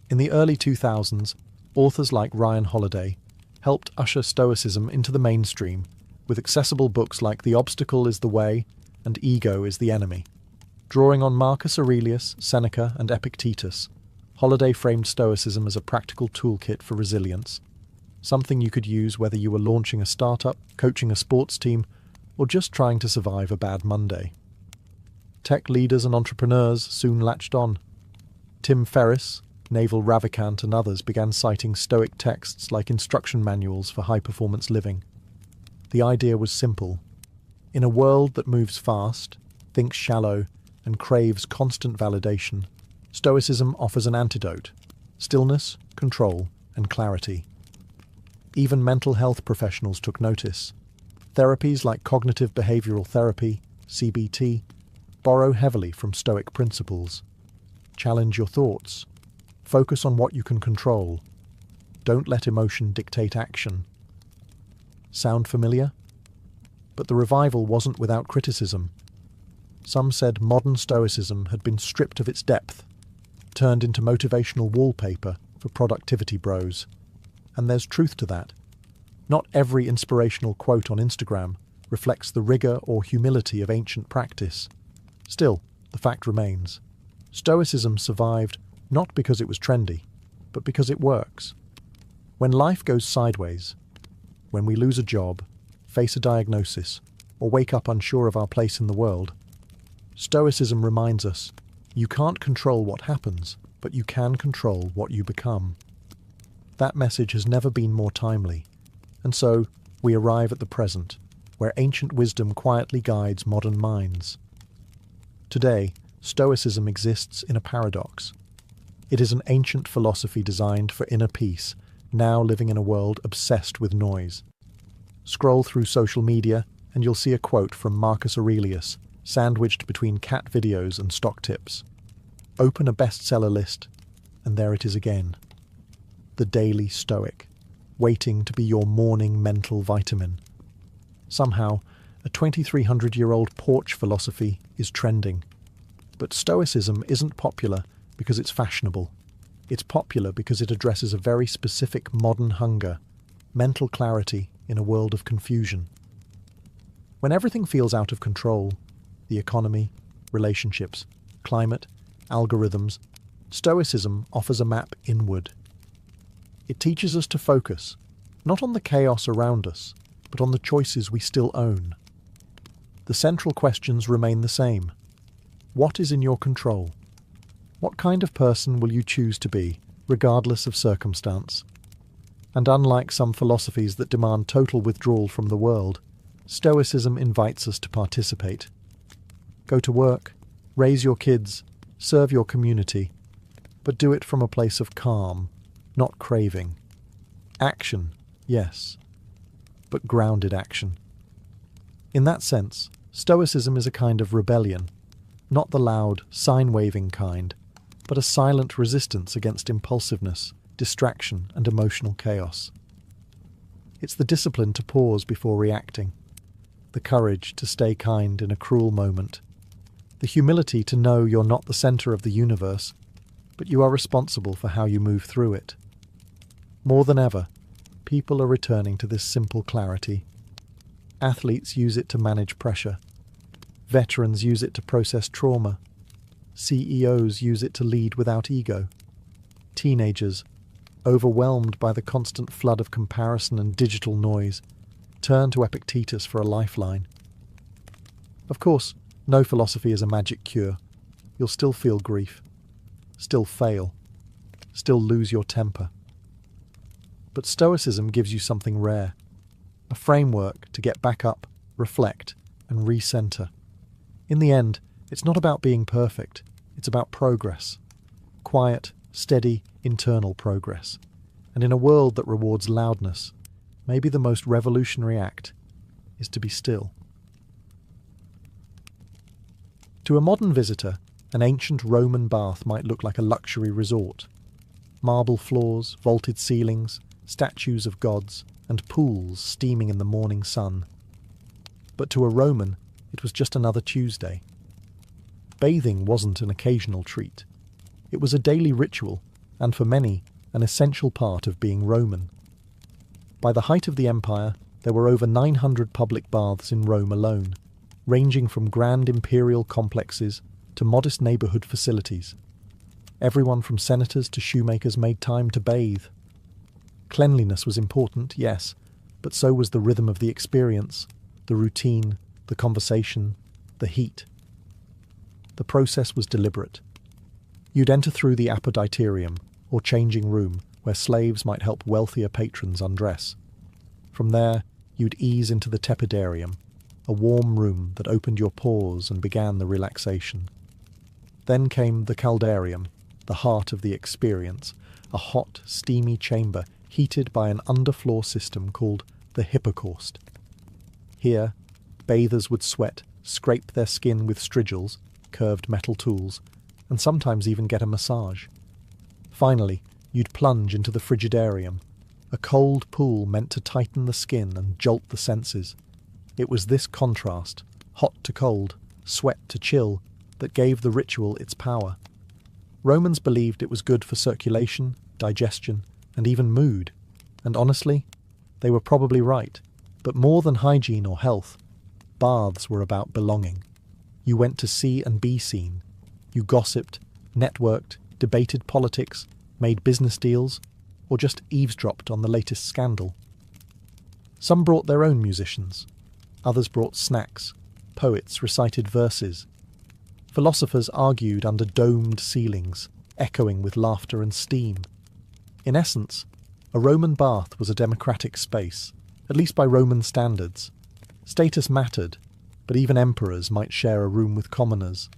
In the early 2000s, authors like Ryan Holiday helped usher Stoicism into the mainstream with accessible books like The Obstacle is the Way and Ego is the Enemy. Drawing on Marcus Aurelius, Seneca, and Epictetus, Holiday framed Stoicism as a practical toolkit for resilience, something you could use whether you were launching a startup, coaching a sports team, or just trying to survive a bad Monday. Tech leaders and entrepreneurs soon latched on. Tim Ferriss, Naval Ravikant, and others began citing Stoic texts like instruction manuals for high-performance living. The idea was simple. In a world that moves fast, thinks shallow, and craves constant validation, Stoicism offers an antidote: stillness, control, and clarity. Even mental health professionals took notice. Therapies like cognitive behavioral therapy, CBT, borrow heavily from Stoic principles. Challenge your thoughts. Focus on what you can control. Don't let emotion dictate action. Sound familiar? But the revival wasn't without criticism. Some said modern Stoicism had been stripped of its depth, turned into motivational wallpaper for productivity bros. And there's truth to that. Not every inspirational quote on Instagram reflects the rigour or humility of ancient practice. Still, the fact remains. Stoicism survived not because it was trendy, but because it works. When life goes sideways, when we lose a job, face a diagnosis, or wake up unsure of our place in the world, Stoicism reminds us, you can't control what happens, but you can control what you become. That message has never been more timely, and so we arrive at the present, where ancient wisdom quietly guides modern minds. Today, Stoicism exists in a paradox. It is an ancient philosophy designed for inner peace, now living in a world obsessed with noise. Scroll through social media, and you'll see a quote from Marcus Aurelius, sandwiched between cat videos and stock tips. Open a bestseller list, and there it is again. The Daily Stoic, waiting to be your morning mental vitamin. Somehow, a 2,300-year-old porch philosophy is trending. But Stoicism isn't popular because it's fashionable. It's popular because it addresses a very specific modern hunger, mental clarity in a world of confusion. When everything feels out of control, the economy, relationships, climate, algorithms, Stoicism offers a map inward. It teaches us to focus, not on the chaos around us, but on the choices we still own. The central questions remain the same. What is in your control? What kind of person will you choose to be, regardless of circumstance? And unlike some philosophies that demand total withdrawal from the world, Stoicism invites us to participate. Go to work, raise your kids, serve your community, but do it from a place of calm, not craving. Action, yes, but grounded action. In that sense, Stoicism is a kind of rebellion, not the loud, sign-waving kind, but a silent resistance against impulsiveness, distraction, and emotional chaos. It's the discipline to pause before reacting, the courage to stay kind in a cruel moment, the humility to know you're not the center of the universe, but you are responsible for how you move through it. More than ever, people are returning to this simple clarity. Athletes use it to manage pressure. Veterans use it to process trauma. CEOs use it to lead without ego. Teenagers, overwhelmed by the constant flood of comparison and digital noise, turn to Epictetus for a lifeline. Of course, no philosophy is a magic cure. You'll still feel grief, still fail, still lose your temper. But Stoicism gives you something rare, a framework to get back up, reflect, and recenter. In the end, it's not about being perfect, it's about progress. Quiet, steady, internal progress. And in a world that rewards loudness, maybe the most revolutionary act is to be still. To a modern visitor, an ancient Roman bath might look like a luxury resort. Marble floors, vaulted ceilings, statues of gods, and pools steaming in the morning sun. But to a Roman, it was just another Tuesday. Bathing wasn't an occasional treat. It was a daily ritual, and for many, an essential part of being Roman. By the height of the empire, there were over 900 public baths in Rome alone, ranging from grand imperial complexes to modest neighbourhood facilities. Everyone from senators to shoemakers made time to bathe. Cleanliness was important, yes, but so was the rhythm of the experience, the routine, the conversation, the heat. The process was deliberate. You'd enter through the apoditerium, or changing room, where slaves might help wealthier patrons undress. From there, you'd ease into the tepidarium, a warm room that opened your pores and began the relaxation. Then came the caldarium, the heart of the experience, a hot, steamy chamber heated by an underfloor system called the hypocaust. Here, bathers would sweat, scrape their skin with strigils, curved metal tools, and sometimes even get a massage. Finally, you'd plunge into the frigidarium, a cold pool meant to tighten the skin and jolt the senses. It was this contrast, hot to cold, sweat to chill, that gave the ritual its power. Romans believed it was good for circulation, digestion, and even mood, and honestly, they were probably right. But more than hygiene or health, baths were about belonging. You went to see and be seen. You gossiped, networked, debated politics, made business deals, or just eavesdropped on the latest scandal. Some brought their own musicians. Others brought snacks. Poets recited verses. Philosophers argued under domed ceilings, echoing with laughter and steam. In essence, a Roman bath was a democratic space, at least by Roman standards. Status mattered, but even emperors might share a room with commoners.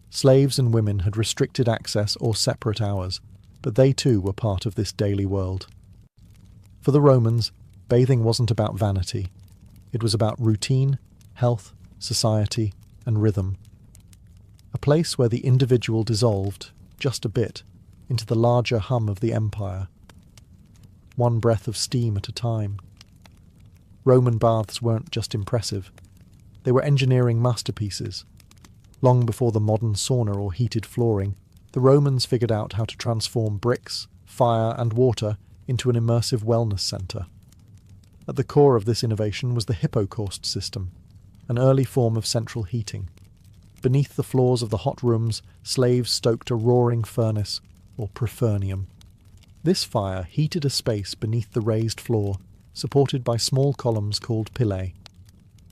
Slaves and women had restricted access or separate hours, but they too were part of this daily world. For the Romans, bathing wasn't about vanity. It was about routine, health, society, and rhythm. A place where the individual dissolved, just a bit, into the larger hum of the empire. One breath of steam at a time. Roman baths weren't just impressive. They were engineering masterpieces. Long before the modern sauna or heated flooring, the Romans figured out how to transform bricks, fire, and water into an immersive wellness centre. At the core of this innovation was the hypocaust system, an early form of central heating. Beneath the floors of the hot rooms, slaves stoked a roaring furnace, or prefernium. This fire heated a space beneath the raised floor, supported by small columns called pillae.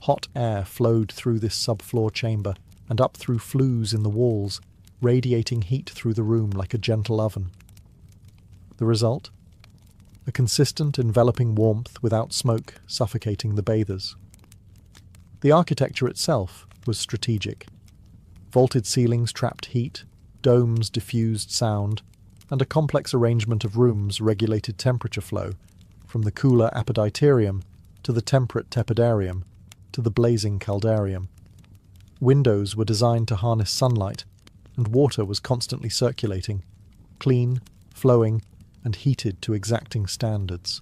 Hot air flowed through this subfloor chamber and up through flues in the walls, radiating heat through the room like a gentle oven. The result? A consistent, enveloping warmth without smoke suffocating the bathers. The architecture itself was strategic. Vaulted ceilings trapped heat, domes diffused sound, and a complex arrangement of rooms regulated temperature flow, from the cooler apoditerium to the temperate tepidarium to the blazing caldarium. Windows were designed to harness sunlight, and water was constantly circulating, clean, flowing, and heated to exacting standards.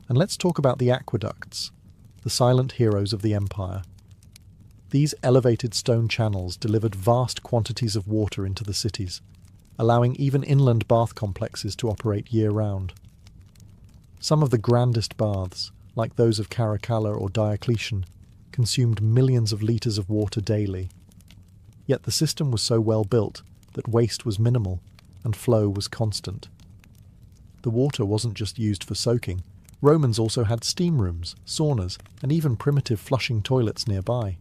And let's talk about the aqueducts, the silent heroes of the empire. These elevated stone channels delivered vast quantities of water into the cities, allowing even inland bath complexes to operate year-round. Some of the grandest baths, like those of Caracalla or Diocletian, consumed millions of litres of water daily. Yet the system was so well built that waste was minimal and flow was constant. The water wasn't just used for soaking. Romans also had steam rooms, saunas, and even primitive flushing toilets nearby.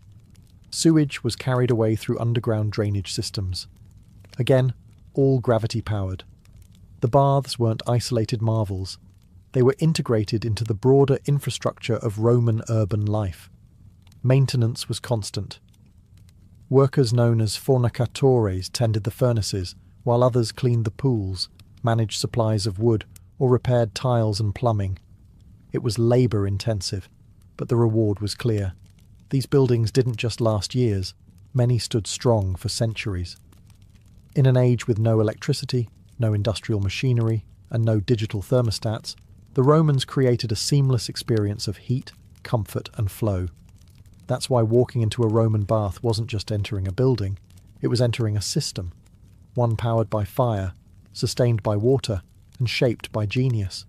Sewage was carried away through underground drainage systems. Again, all gravity-powered. The baths weren't isolated marvels. They were integrated into the broader infrastructure of Roman urban life. Maintenance was constant. Workers known as fornicatores tended the furnaces, while others cleaned the pools, managed supplies of wood, or repaired tiles and plumbing. It was labour-intensive, but the reward was clear. These buildings didn't just last years, many stood strong for centuries. In an age with no electricity, no industrial machinery, and no digital thermostats, the Romans created a seamless experience of heat, comfort, and flow. That's why walking into a Roman bath wasn't just entering a building, it was entering a system, one powered by fire, sustained by water, and shaped by genius.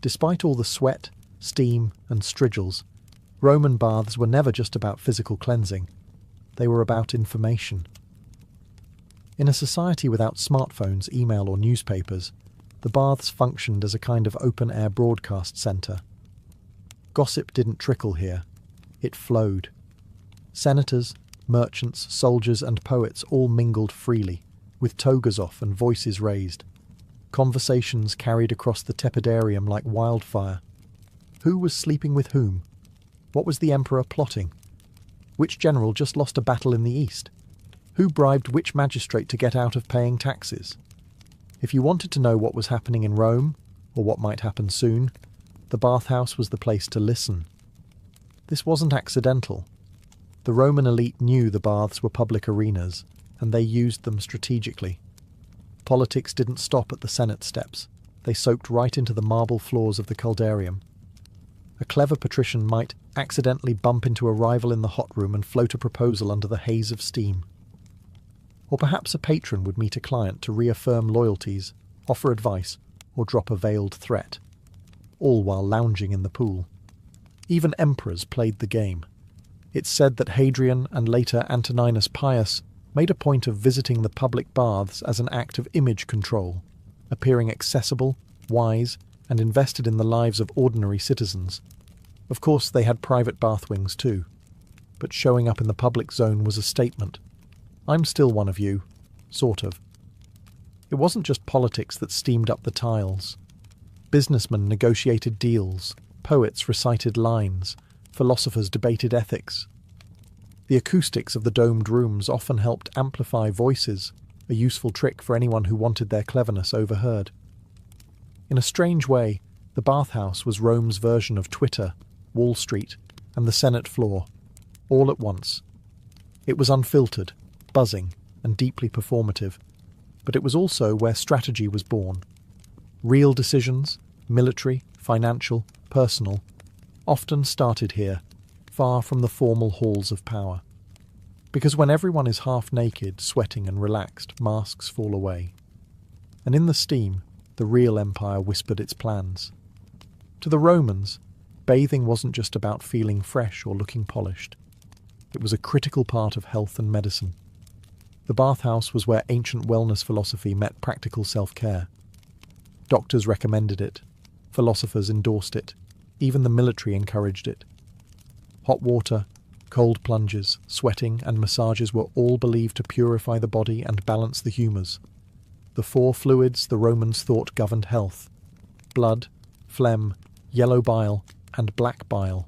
Despite all the sweat, steam, and strigils, Roman baths were never just about physical cleansing. They were about information. In a society without smartphones, email, or newspapers, the baths functioned as a kind of open-air broadcast centre. Gossip didn't trickle here. It flowed. Senators, merchants, soldiers, and poets all mingled freely, with togas off and voices raised. Conversations carried across the tepidarium like wildfire. Who was sleeping with whom? What was the emperor plotting? Which general just lost a battle in the east? Who bribed which magistrate to get out of paying taxes? If you wanted to know what was happening in Rome, or what might happen soon, the bathhouse was the place to listen. This wasn't accidental. The Roman elite knew the baths were public arenas, and they used them strategically. Politics didn't stop at the Senate steps. They soaked right into the marble floors of the caldarium. A clever patrician might accidentally bump into a rival in the hot room and float a proposal under the haze of steam. Or perhaps a patron would meet a client to reaffirm loyalties, offer advice, or drop a veiled threat, all while lounging in the pool. Even emperors played the game. It's said that Hadrian and later Antoninus Pius made a point of visiting the public baths as an act of image control, appearing accessible, wise, and invested in the lives of ordinary citizens. Of course, they had private bath wings too, but showing up in the public zone was a statement. I'm still one of you, sort of. It wasn't just politics that steamed up the tiles. Businessmen negotiated deals, poets recited lines, philosophers debated ethics. The acoustics of the domed rooms often helped amplify voices, a useful trick for anyone who wanted their cleverness overheard. In a strange way, the bathhouse was Rome's version of Twitter, Wall Street, and the Senate floor, all at once. It was unfiltered, buzzing, and deeply performative, but it was also where strategy was born. Real decisions, military, financial, personal, often started here, far from the formal halls of power. Because when everyone is half naked, sweating and relaxed, masks fall away. And in the steam, the real empire whispered its plans. To the Romans, bathing wasn't just about feeling fresh or looking polished. It was a critical part of health and medicine. The bathhouse was where ancient wellness philosophy met practical self-care. Doctors recommended it. Philosophers endorsed it. Even the military encouraged it. Hot water, cold plunges, sweating, and massages were all believed to purify the body and balance the humours. The four fluids the Romans thought governed health: blood, phlegm, yellow bile, and black bile.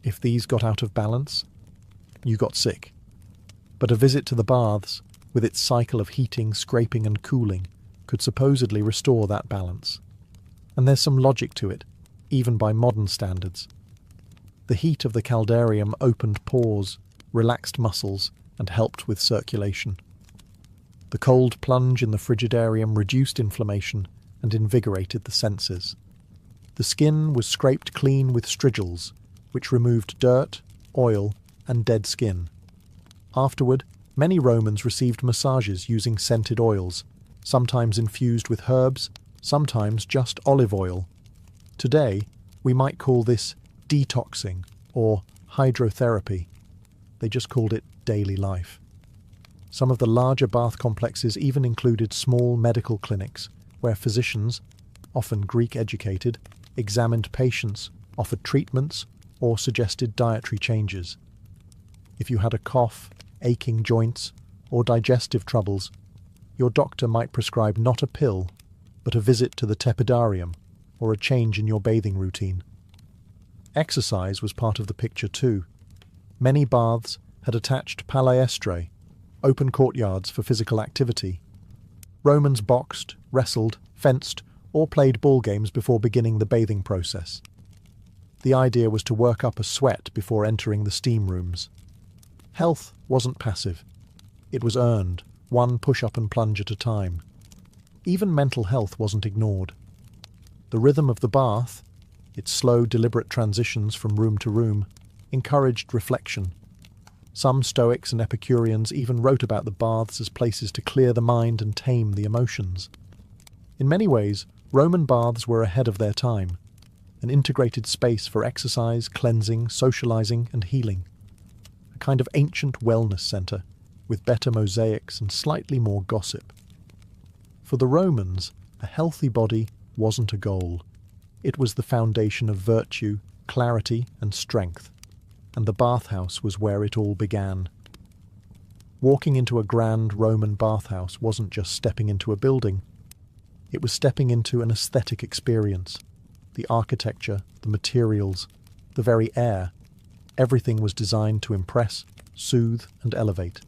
If these got out of balance, you got sick. But a visit to the baths, with its cycle of heating, scraping, and cooling, could supposedly restore that balance. And there's some logic to it, even by modern standards. The heat of the caldarium opened pores, relaxed muscles, and helped with circulation. The cold plunge in the frigidarium reduced inflammation and invigorated the senses. The skin was scraped clean with strigils, which removed dirt, oil, and dead skin. Afterward, many Romans received massages using scented oils, sometimes infused with herbs, sometimes just olive oil. Today, We might call this detoxing or hydrotherapy. They just called it daily life. Some of the larger bath complexes even included small medical clinics where physicians, often Greek-educated, examined patients, offered treatments, or suggested dietary changes. If you had a cough, aching joints, or digestive troubles, your doctor might prescribe not a pill, but a visit to the tepidarium or a change in your bathing routine. Exercise was part of the picture too. Many baths had attached palestra, open courtyards for physical activity. Romans boxed, wrestled, fenced, or played ball games before beginning the bathing process. The idea was to work up a sweat before entering the steam rooms. Health wasn't passive. It was earned, one push-up and plunge at a time. Even mental health wasn't ignored. The rhythm of the bath, its slow, deliberate transitions from room to room, encouraged reflection. Some Stoics and Epicureans even wrote about the baths as places to clear the mind and tame the emotions. In many ways, Roman baths were ahead of their time, an integrated space for exercise, cleansing, socializing, and healing. A kind of ancient wellness centre, with better mosaics and slightly more gossip. For the Romans, a healthy body wasn't a goal. It was the foundation of virtue, clarity, and strength, and the bathhouse was where it all began. Walking into a grand Roman bathhouse wasn't just stepping into a building. It was stepping into an aesthetic experience. The architecture, the materials, the very air, everything was designed to impress, soothe, and elevate.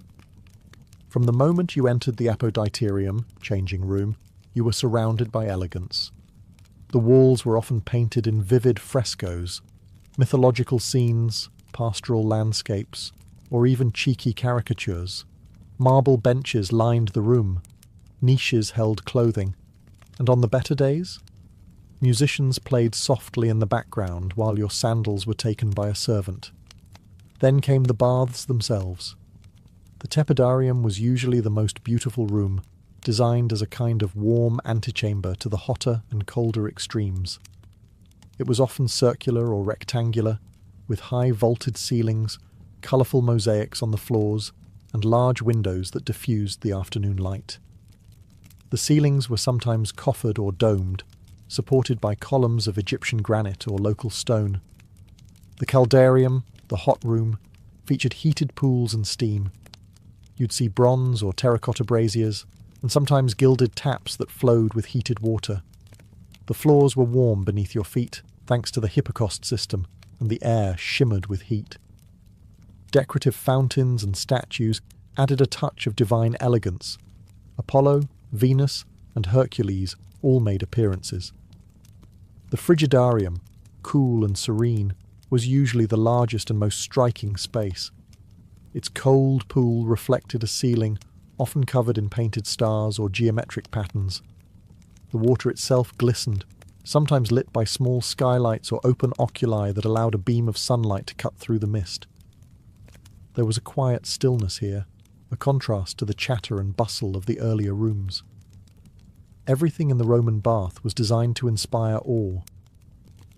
From the moment you entered the apoditerium, changing room, you were surrounded by elegance. The walls were often painted in vivid frescoes, mythological scenes, pastoral landscapes, or even cheeky caricatures. Marble benches lined the room, niches held clothing, and on the better days, musicians played softly in the background while your sandals were taken by a servant. Then came the baths themselves. The tepidarium was usually the most beautiful room, designed as a kind of warm antechamber to the hotter and colder extremes. It was often circular or rectangular, with high vaulted ceilings, colourful mosaics on the floors, and large windows that diffused the afternoon light. The ceilings were sometimes coffered or domed, supported by columns of Egyptian granite or local stone. The caldarium, the hot room, featured heated pools and steam. You'd see bronze or terracotta braziers, and sometimes gilded taps that flowed with heated water. The floors were warm beneath your feet, thanks to the hypocaust system, and the air shimmered with heat. Decorative fountains and statues added a touch of divine elegance. Apollo, Venus, and Hercules all made appearances. The frigidarium, cool and serene, was usually the largest and most striking space. Its cold pool reflected a ceiling often covered in painted stars or geometric patterns. The water itself glistened, sometimes lit by small skylights or open oculi that allowed a beam of sunlight to cut through the mist. There was a quiet stillness here, a contrast to the chatter and bustle of the earlier rooms. Everything in the Roman bath was designed to inspire awe.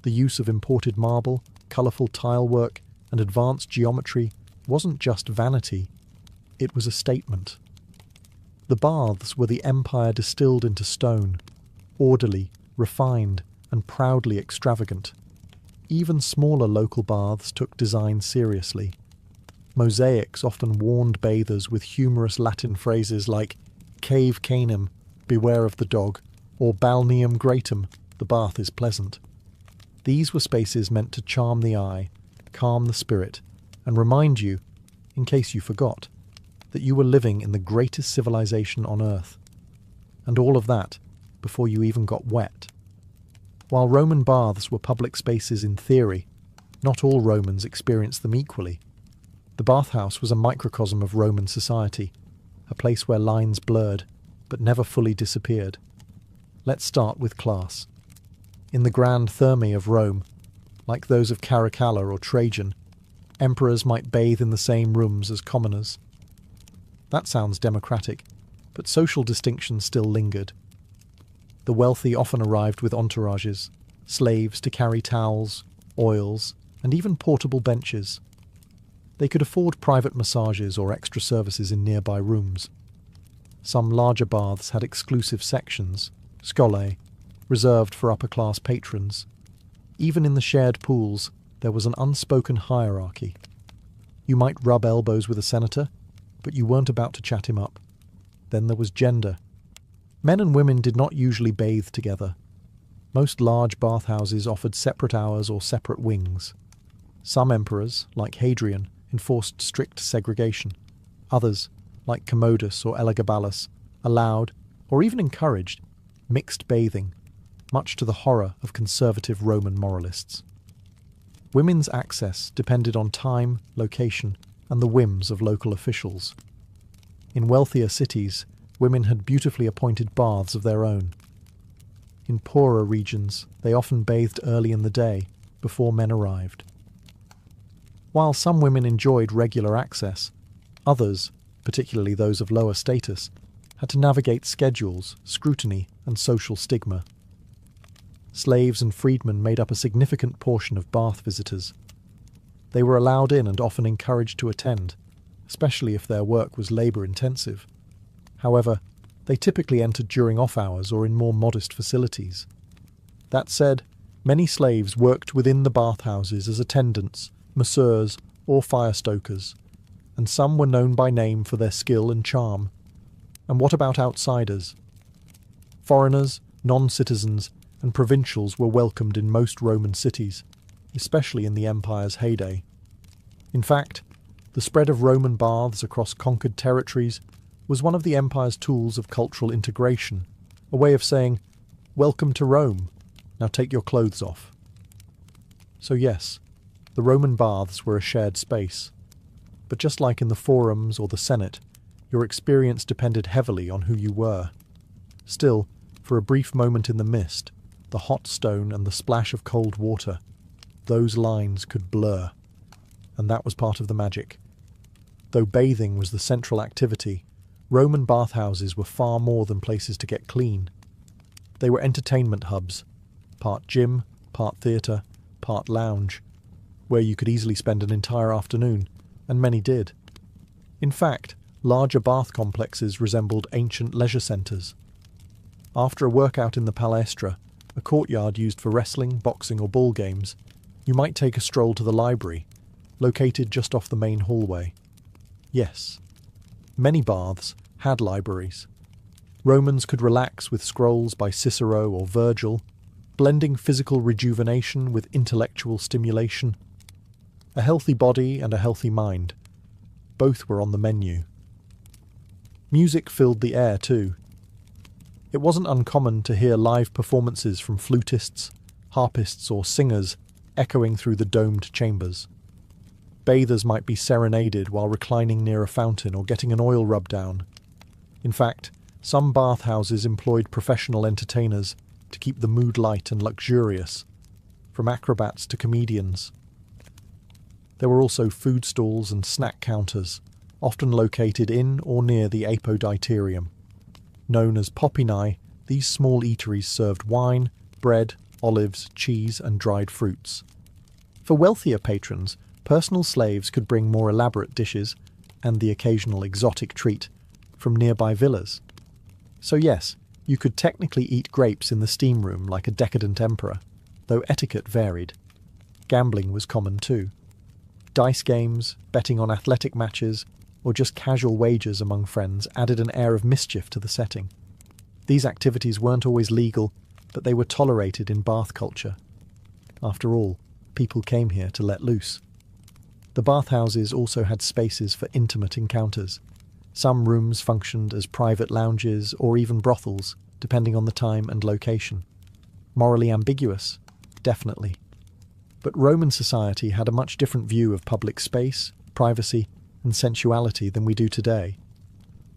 The use of imported marble, colourful tilework, and advanced geometry wasn't just vanity, it was a statement. The baths were the empire distilled into stone, orderly, refined, and proudly extravagant. Even smaller local baths took design seriously. Mosaics often warned bathers with humorous Latin phrases like cave canem, beware of the dog, or balneum gratum, the bath is pleasant. These were spaces meant to charm the eye, calm the spirit, and remind you, in case you forgot, that you were living in the greatest civilization on earth. And all of that before you even got wet. While Roman baths were public spaces in theory, not all Romans experienced them equally. The bathhouse was a microcosm of Roman society, a place where lines blurred, but never fully disappeared. Let's start with class. In the grand thermae of Rome, like those of Caracalla or Trajan, emperors might bathe in the same rooms as commoners. That sounds democratic, but social distinction still lingered. The wealthy often arrived with entourages, slaves to carry towels, oils, and even portable benches. They could afford private massages or extra services in nearby rooms. Some larger baths had exclusive sections, scolae, reserved for upper-class patrons. Even in the shared pools, there was an unspoken hierarchy. You might rub elbows with a senator, but you weren't about to chat him up. Then there was gender. Men and women did not usually bathe together. Most large bathhouses offered separate hours or separate wings. Some emperors, like Hadrian, enforced strict segregation. Others, like Commodus or Elagabalus, allowed, or even encouraged, mixed bathing, much to the horror of conservative Roman moralists. Women's access depended on time, location, and the whims of local officials. In wealthier cities, women had beautifully appointed baths of their own. In poorer regions, they often bathed early in the day, before men arrived. While some women enjoyed regular access, others, particularly those of lower status, had to navigate schedules, scrutiny, and social stigma. Slaves and freedmen made up a significant portion of bath visitors. They were allowed in and often encouraged to attend, especially if their work was labour-intensive. However, they typically entered during off-hours or in more modest facilities. That said, many slaves worked within the bathhouses as attendants, masseurs, or firestokers, and some were known by name for their skill and charm. And what about outsiders? Foreigners, non-citizens, and provincials were welcomed in most Roman cities, especially in the empire's heyday. In fact, the spread of Roman baths across conquered territories was one of the empire's tools of cultural integration, a way of saying, "Welcome to Rome, now take your clothes off." So yes, the Roman baths were a shared space. But just like in the forums or the Senate, your experience depended heavily on who you were. Still, for a brief moment in the mist, the hot stone and the splash of cold water, those lines could blur. And that was part of the magic. Though bathing was the central activity, Roman bathhouses were far more than places to get clean. They were entertainment hubs, part gym, part theatre, part lounge, where you could easily spend an entire afternoon, and many did. In fact, larger bath complexes resembled ancient leisure centres. After a workout in the palestra, a courtyard used for wrestling, boxing or ball games, you might take a stroll to the library, located just off the main hallway. Yes, many baths had libraries. Romans could relax with scrolls by Cicero or Virgil, blending physical rejuvenation with intellectual stimulation. A healthy body and a healthy mind. Both were on the menu. Music filled the air too. It wasn't uncommon to hear live performances from flutists, harpists or singers echoing through the domed chambers. Bathers might be serenaded while reclining near a fountain or getting an oil rub down. In fact, some bathhouses employed professional entertainers to keep the mood light and luxurious, from acrobats to comedians. There were also food stalls and snack counters, often located in or near the apoditerium. Known as popinae, these small eateries served wine, bread, olives, cheese, and dried fruits. For wealthier patrons, personal slaves could bring more elaborate dishes, and the occasional exotic treat, from nearby villas. So yes, you could technically eat grapes in the steam room like a decadent emperor, though etiquette varied. Gambling was common too. Dice games, betting on athletic matches, or just casual wagers among friends added an air of mischief to the setting. These activities weren't always legal, but they were tolerated in bath culture. After all, people came here to let loose. The bathhouses also had spaces for intimate encounters. Some rooms functioned as private lounges or even brothels, depending on the time and location. Morally ambiguous? Definitely. But Roman society had a much different view of public space, privacy, and sensuality than we do today.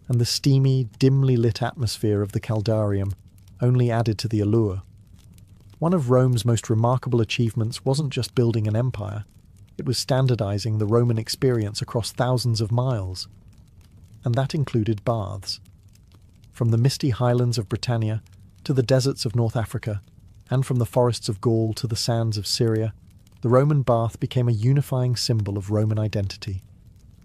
And the steamy, dimly lit atmosphere of the Caldarium only added to the allure. One of Rome's most remarkable achievements wasn't just building an empire, it was standardizing the Roman experience across thousands of miles. And that included baths. From the misty highlands of Britannia to the deserts of North Africa, And from the forests of Gaul to the sands of Syria, the Roman bath became a unifying symbol of Roman identity.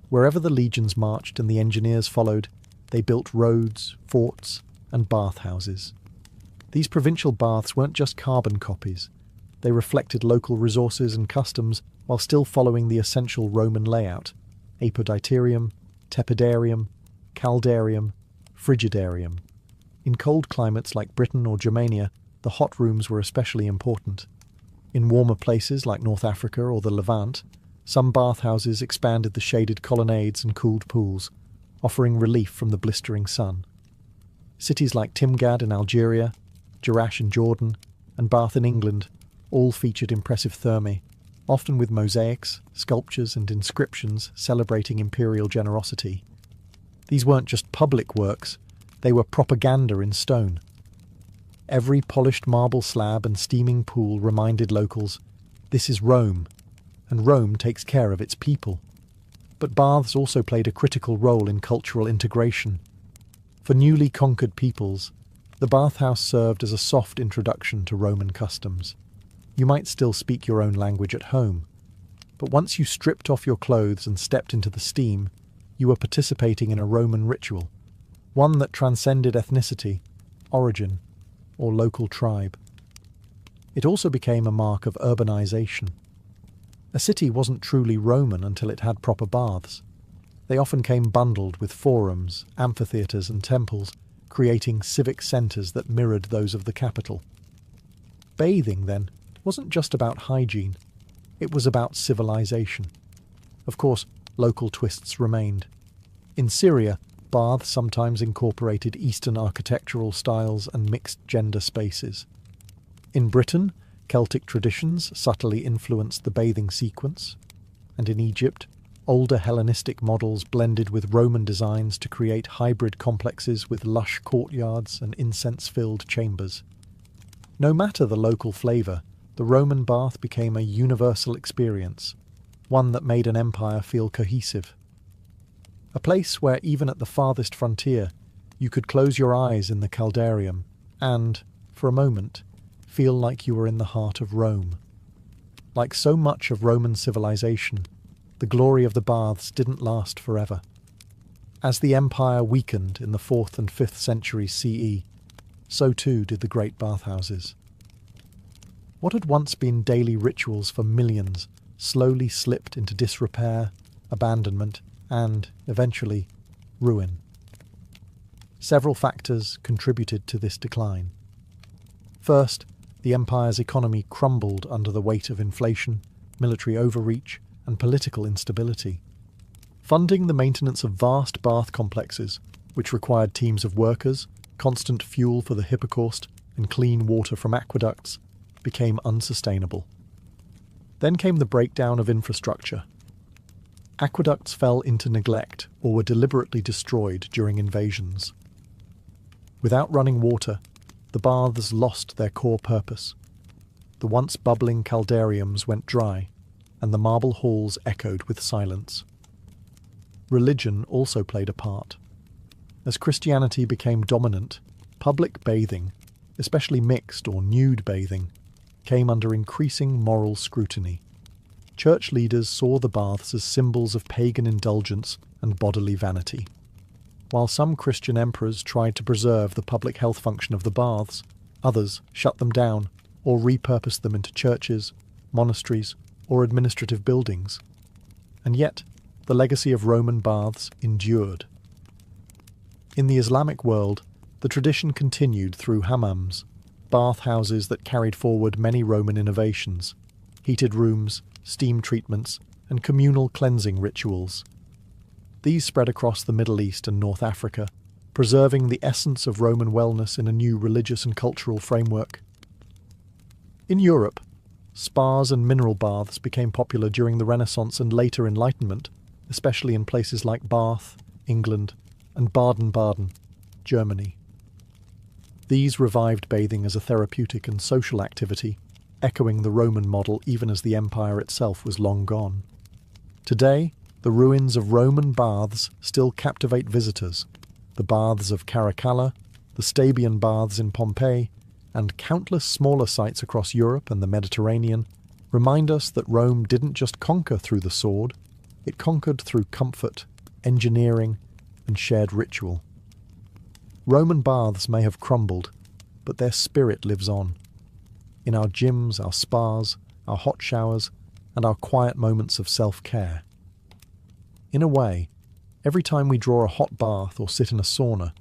Wherever the legions marched and the engineers followed, they built roads, forts, and bathhouses. These provincial baths weren't just carbon copies. They reflected local resources and customs while still following the essential Roman layout: apoditerium, tepidarium, caldarium, frigidarium. In cold climates like Britain or Germania, the hot rooms were especially important. In warmer places like North Africa or the Levant, some bathhouses expanded the shaded colonnades and cooled pools, offering relief from the blistering sun. Cities like Timgad in Algeria, Jerash in Jordan, and Bath in England all featured impressive thermae, often with mosaics, sculptures, and inscriptions celebrating imperial generosity. These weren't just public works, they were propaganda in stone. Every polished marble slab and steaming pool reminded locals, this is Rome, and Rome takes care of its people. But baths also played a critical role in cultural integration. For newly conquered peoples, the bathhouse served as a soft introduction to Roman customs. You might still speak your own language at home, but once you stripped off your clothes and stepped into the steam, you were participating in a Roman ritual, one that transcended ethnicity, origin, or local tribe. It also became a mark of urbanization. A city wasn't truly Roman until it had proper baths. They often came bundled with forums, amphitheatres and temples, creating civic centres that mirrored those of the capital. Bathing, then, wasn't just about hygiene. It was about civilization. Of course, local twists remained. In Syria, baths sometimes incorporated Eastern architectural styles and mixed gender spaces. In Britain, Celtic traditions subtly influenced the bathing sequence, and in Egypt, older Hellenistic models blended with Roman designs to create hybrid complexes with lush courtyards and incense-filled chambers. No matter the local flavour, the Roman bath became a universal experience, one that made an empire feel cohesive. A place where even at the farthest frontier, you could close your eyes in the caldarium and, for a moment, feel like you were in the heart of Rome. Like so much of Roman civilization, the glory of the baths didn't last forever. As the empire weakened in the 4th and 5th centuries CE, so too did the great bathhouses. What had once been daily rituals for millions slowly slipped into disrepair, abandonment, and, eventually, ruin. Several factors contributed to this decline. First, the empire's economy crumbled under the weight of inflation, military overreach, and political instability. Funding the maintenance of vast bath complexes, which required teams of workers, constant fuel for the hypocaust, and clean water from aqueducts, became unsustainable. Then came the breakdown of infrastructure. Aqueducts fell into neglect or were deliberately destroyed during invasions. Without running water, the baths lost their core purpose. The once bubbling caldariums went dry, and the marble halls echoed with silence. Religion also played a part. As Christianity became dominant, public bathing, especially mixed or nude bathing, came under increasing moral scrutiny. Church leaders saw the baths as symbols of pagan indulgence and bodily vanity. While some Christian emperors tried to preserve the public health function of the baths, others shut them down or repurposed them into churches, monasteries, or administrative buildings. And yet, the legacy of Roman baths endured. In the Islamic world, the tradition continued through hammams, bathhouses that carried forward many Roman innovations: heated rooms, steam treatments, and communal cleansing rituals. These spread across the Middle East and North Africa, preserving the essence of Roman wellness in a new religious and cultural framework. In Europe, spas and mineral baths became popular during the Renaissance and later Enlightenment, especially in places like Bath, England, and Baden-Baden, Germany. These revived bathing as a therapeutic and social activity, echoing the Roman model even as the empire itself was long gone. Today, the ruins of Roman baths still captivate visitors. The baths of Caracalla, the Stabian baths in Pompeii, and countless smaller sites across Europe and the Mediterranean remind us that Rome didn't just conquer through the sword, it conquered through comfort, engineering, and shared ritual. Roman baths may have crumbled, but their spirit lives on. In our gyms, our spas, our hot showers, and our quiet moments of self-care. In a way, every time we draw a hot bath or sit in a sauna,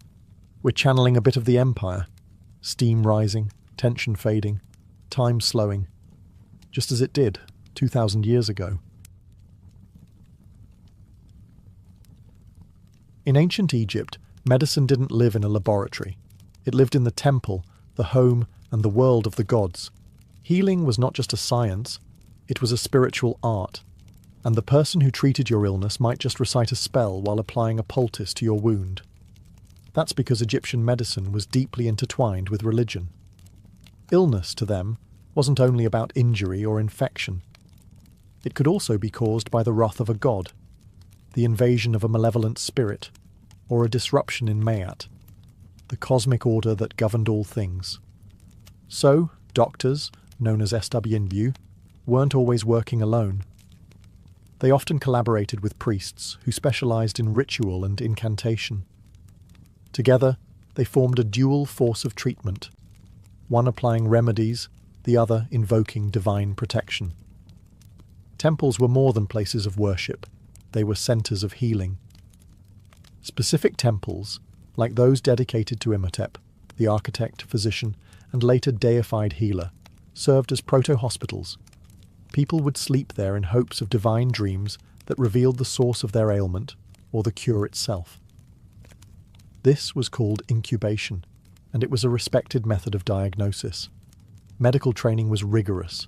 we're channeling a bit of the empire, steam rising, tension fading, time slowing, just as it did 2,000 years ago. In ancient Egypt, medicine didn't live in a laboratory. It lived in the temple, the home, and the world of the gods. Healing was not just a science, it was a spiritual art, and the person who treated your illness might just recite a spell while applying a poultice to your wound. That's because Egyptian medicine was deeply intertwined with religion. Illness, to them, wasn't only about injury or infection. It could also be caused by the wrath of a god, the invasion of a malevolent spirit, or a disruption in Mayat, the cosmic order that governed all things. So, doctors, known as SWNU, weren't always working alone. They often collaborated with priests who specialized in ritual and incantation. Together, they formed a dual force of treatment, one applying remedies, the other invoking divine protection. Temples were more than places of worship, they were centers of healing. Specific temples, like those dedicated to Imhotep, the architect, physician, and later deified healer, served as proto-hospitals. People would sleep there in hopes of divine dreams that revealed the source of their ailment or the cure itself. This was called incubation, and it was a respected method of diagnosis. Medical training was rigorous.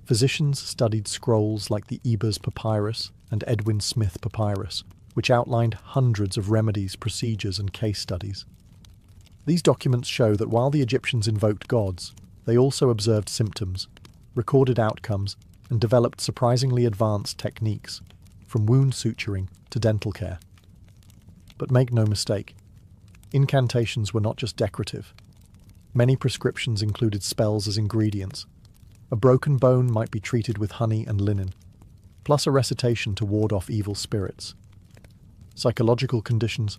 Physicians studied scrolls like the Ebers Papyrus and Edwin Smith Papyrus, which outlined hundreds of remedies, procedures, and case studies. These documents show that while the Egyptians invoked gods, they also observed symptoms, recorded outcomes, and developed surprisingly advanced techniques, from wound suturing to dental care. But make no mistake, incantations were not just decorative. Many prescriptions included spells as ingredients. A broken bone might be treated with honey and linen, plus a recitation to ward off evil spirits. Psychological conditions,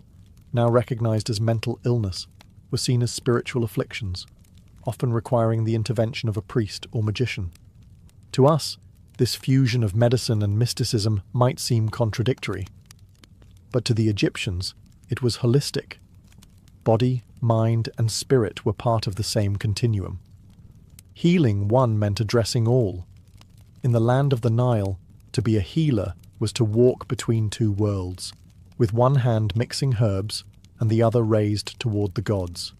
now recognized as mental illness, were seen as spiritual afflictions, often requiring the intervention of a priest or magician. To us, this fusion of medicine and mysticism might seem contradictory. But to the Egyptians, it was holistic. Body, mind, and spirit were part of the same continuum. Healing one meant addressing all. In the land of the Nile, to be a healer was to walk between two worlds, with one hand mixing herbs and the other raised toward the gods.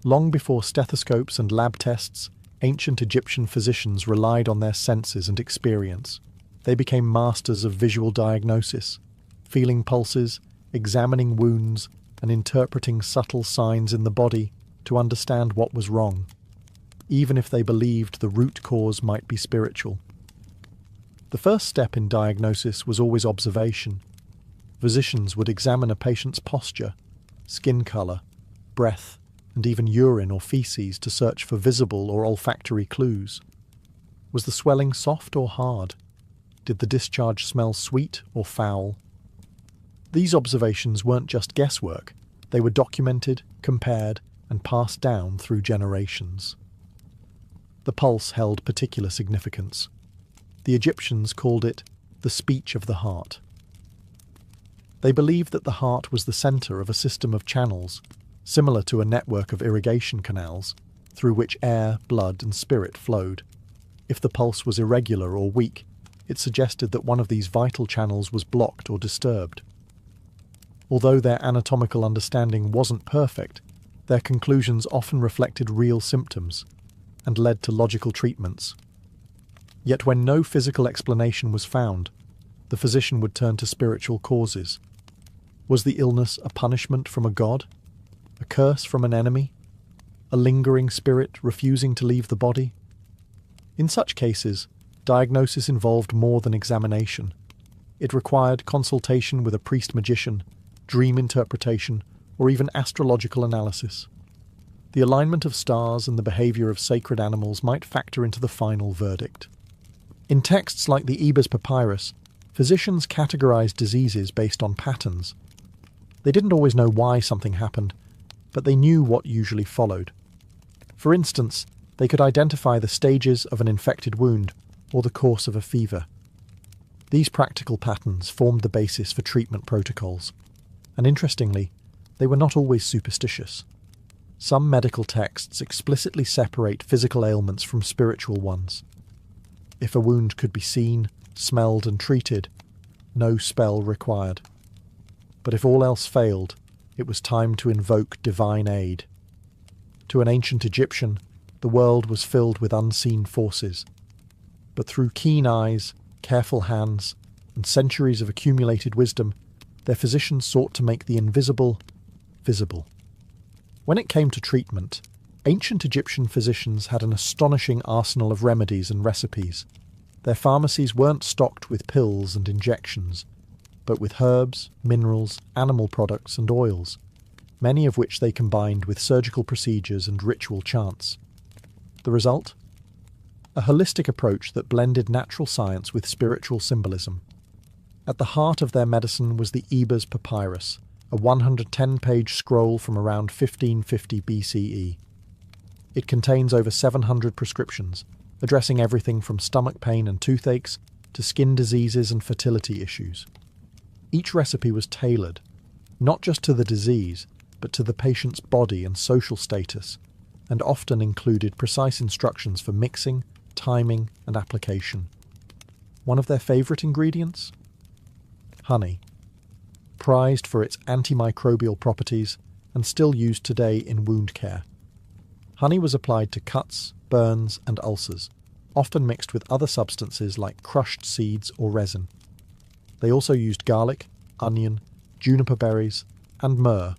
Long before stethoscopes and lab tests, ancient Egyptian physicians relied on their senses and experience. They became masters of visual diagnosis, feeling pulses, examining wounds, and interpreting subtle signs in the body to understand what was wrong, even if they believed the root cause might be spiritual. The first step in diagnosis was always observation. Physicians would examine a patient's posture, skin color, breath, and even urine or feces to search for visible or olfactory clues. Was the swelling soft or hard? Did the discharge smell sweet or foul? These observations weren't just guesswork. They were documented, compared, and passed down through generations. The pulse held particular significance. The Egyptians called it the speech of the heart. They believed that the heart was the center of a system of channels, similar to a network of irrigation canals, through which air, blood, and spirit flowed. If the pulse was irregular or weak, it suggested that one of these vital channels was blocked or disturbed. Although their anatomical understanding wasn't perfect, their conclusions often reflected real symptoms and led to logical treatments. Yet when no physical explanation was found, the physician would turn to spiritual causes. Was the illness a punishment from a god? A curse from an enemy? A lingering spirit refusing to leave the body? In such cases, diagnosis involved more than examination. It required consultation with a priest-magician, dream interpretation, or even astrological analysis. The alignment of stars and the behaviour of sacred animals might factor into the final verdict. In texts like the Ebers Papyrus, physicians categorized diseases based on patterns. They didn't always know why something happened, but they knew what usually followed. For instance, they could identify the stages of an infected wound or the course of a fever. These practical patterns formed the basis for treatment protocols, and interestingly, they were not always superstitious. Some medical texts explicitly separate physical ailments from spiritual ones. If a wound could be seen, smelled, and treated, no spell required. But if all else failed, it was time to invoke divine aid. To an ancient Egyptian, the world was filled with unseen forces. But through keen eyes, careful hands, and centuries of accumulated wisdom, their physicians sought to make the invisible visible. When it came to treatment, ancient Egyptian physicians had an astonishing arsenal of remedies and recipes. Their pharmacies weren't stocked with pills and injections, but with herbs, minerals, animal products and oils, many of which they combined with surgical procedures and ritual chants. The result? A holistic approach that blended natural science with spiritual symbolism. At the heart of their medicine was the Ebers Papyrus, a 110-page scroll from around 1550 BCE. It contains over 700 prescriptions, addressing everything from stomach pain and toothaches to skin diseases and fertility issues. Each recipe was tailored, not just to the disease, but to the patient's body and social status, and often included precise instructions for mixing, timing, and application. One of their favourite ingredients? Honey. Prized for its antimicrobial properties and still used today in wound care. Honey was applied to cuts, burns, and ulcers, often mixed with other substances like crushed seeds or resin. They also used garlic, onion, juniper berries, and myrrh,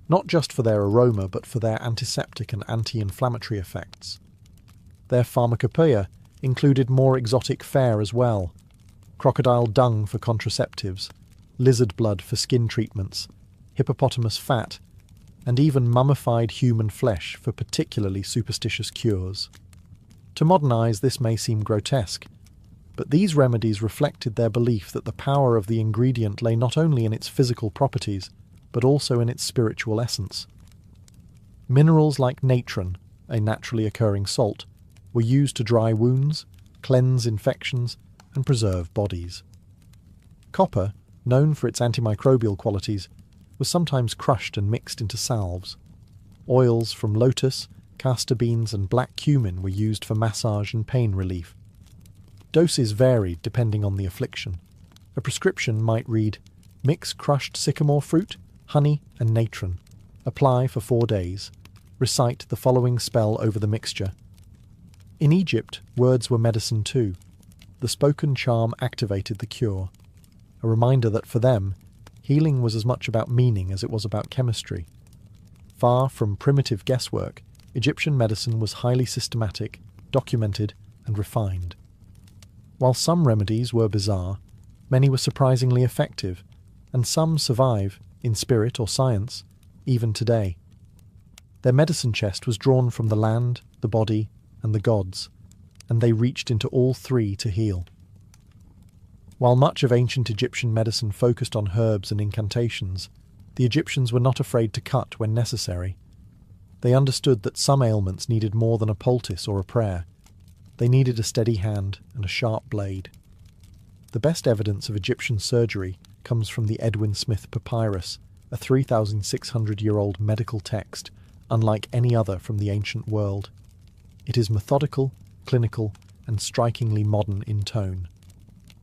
not just for their aroma but for their antiseptic and anti-inflammatory effects. Their pharmacopoeia included more exotic fare as well: crocodile dung for contraceptives, lizard blood for skin treatments, hippopotamus fat, and even mummified human flesh for particularly superstitious cures. To modern eyes, this may seem grotesque, but these remedies reflected their belief that the power of the ingredient lay not only in its physical properties, but also in its spiritual essence. Minerals like natron, a naturally occurring salt, were used to dry wounds, cleanse infections, and preserve bodies. Copper, known for its antimicrobial qualities, was sometimes crushed and mixed into salves. Oils from lotus, castor beans, and black cumin were used for massage and pain relief. Doses varied depending on the affliction. A prescription might read, mix crushed sycamore fruit, honey, and natron. Apply for 4 days. Recite the following spell over the mixture. In Egypt, words were medicine too. The spoken charm activated the cure. A reminder that for them, healing was as much about meaning as it was about chemistry. Far from primitive guesswork, Egyptian medicine was highly systematic, documented, and refined. While some remedies were bizarre, many were surprisingly effective, and some survive, in spirit or science, even today. Their medicine chest was drawn from the land, the body, and the gods, and they reached into all three to heal. While much of ancient Egyptian medicine focused on herbs and incantations, the Egyptians were not afraid to cut when necessary. They understood that some ailments needed more than a poultice or a prayer. They needed a steady hand and a sharp blade. The best evidence of Egyptian surgery comes from the Edwin Smith Papyrus, a 3,600-year-old medical text, unlike any other from the ancient world. It is methodical, clinical, and strikingly modern in tone.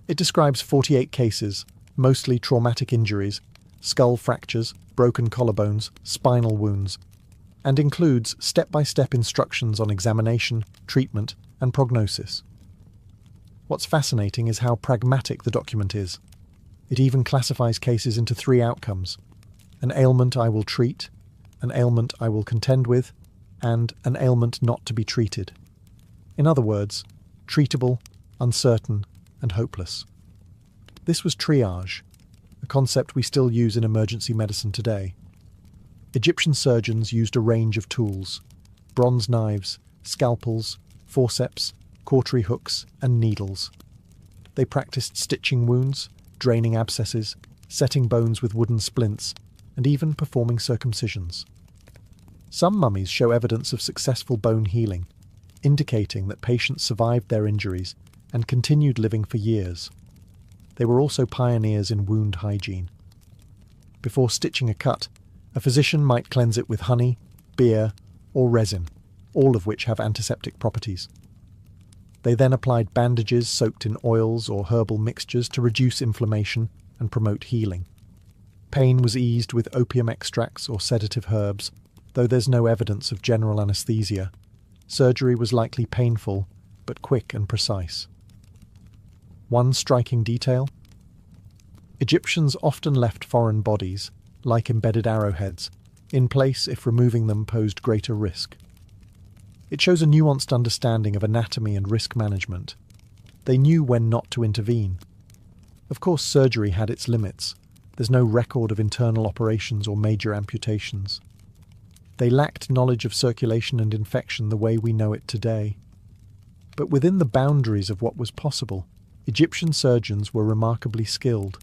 It describes 48 cases, mostly traumatic injuries, skull fractures, broken collarbones, spinal wounds, and includes step-by-step instructions on examination, treatment, and prognosis. What's fascinating is how pragmatic the document is. It even classifies cases into 3 outcomes: an ailment I will treat, an ailment I will contend with, and an ailment not to be treated. In other words, treatable, uncertain, and hopeless. This was triage, a concept we still use in emergency medicine today. Egyptian surgeons used a range of tools: bronze knives, scalpels, forceps, cautery hooks, and needles. They practiced stitching wounds, draining abscesses, setting bones with wooden splints, and even performing circumcisions. Some mummies show evidence of successful bone healing, indicating that patients survived their injuries and continued living for years. They were also pioneers in wound hygiene. Before stitching a cut, a physician might cleanse it with honey, beer, or resin, all of which have antiseptic properties. They then applied bandages soaked in oils or herbal mixtures to reduce inflammation and promote healing. Pain was eased with opium extracts or sedative herbs, though there's no evidence of general anesthesia. Surgery was likely painful, but quick and precise. One striking detail: Egyptians often left foreign bodies, like embedded arrowheads, in place if removing them posed greater risk. It shows a nuanced understanding of anatomy and risk management. They knew when not to intervene. Of course, surgery had its limits. There's no record of internal operations or major amputations. They lacked knowledge of circulation and infection the way we know it today. But within the boundaries of what was possible, Egyptian surgeons were remarkably skilled.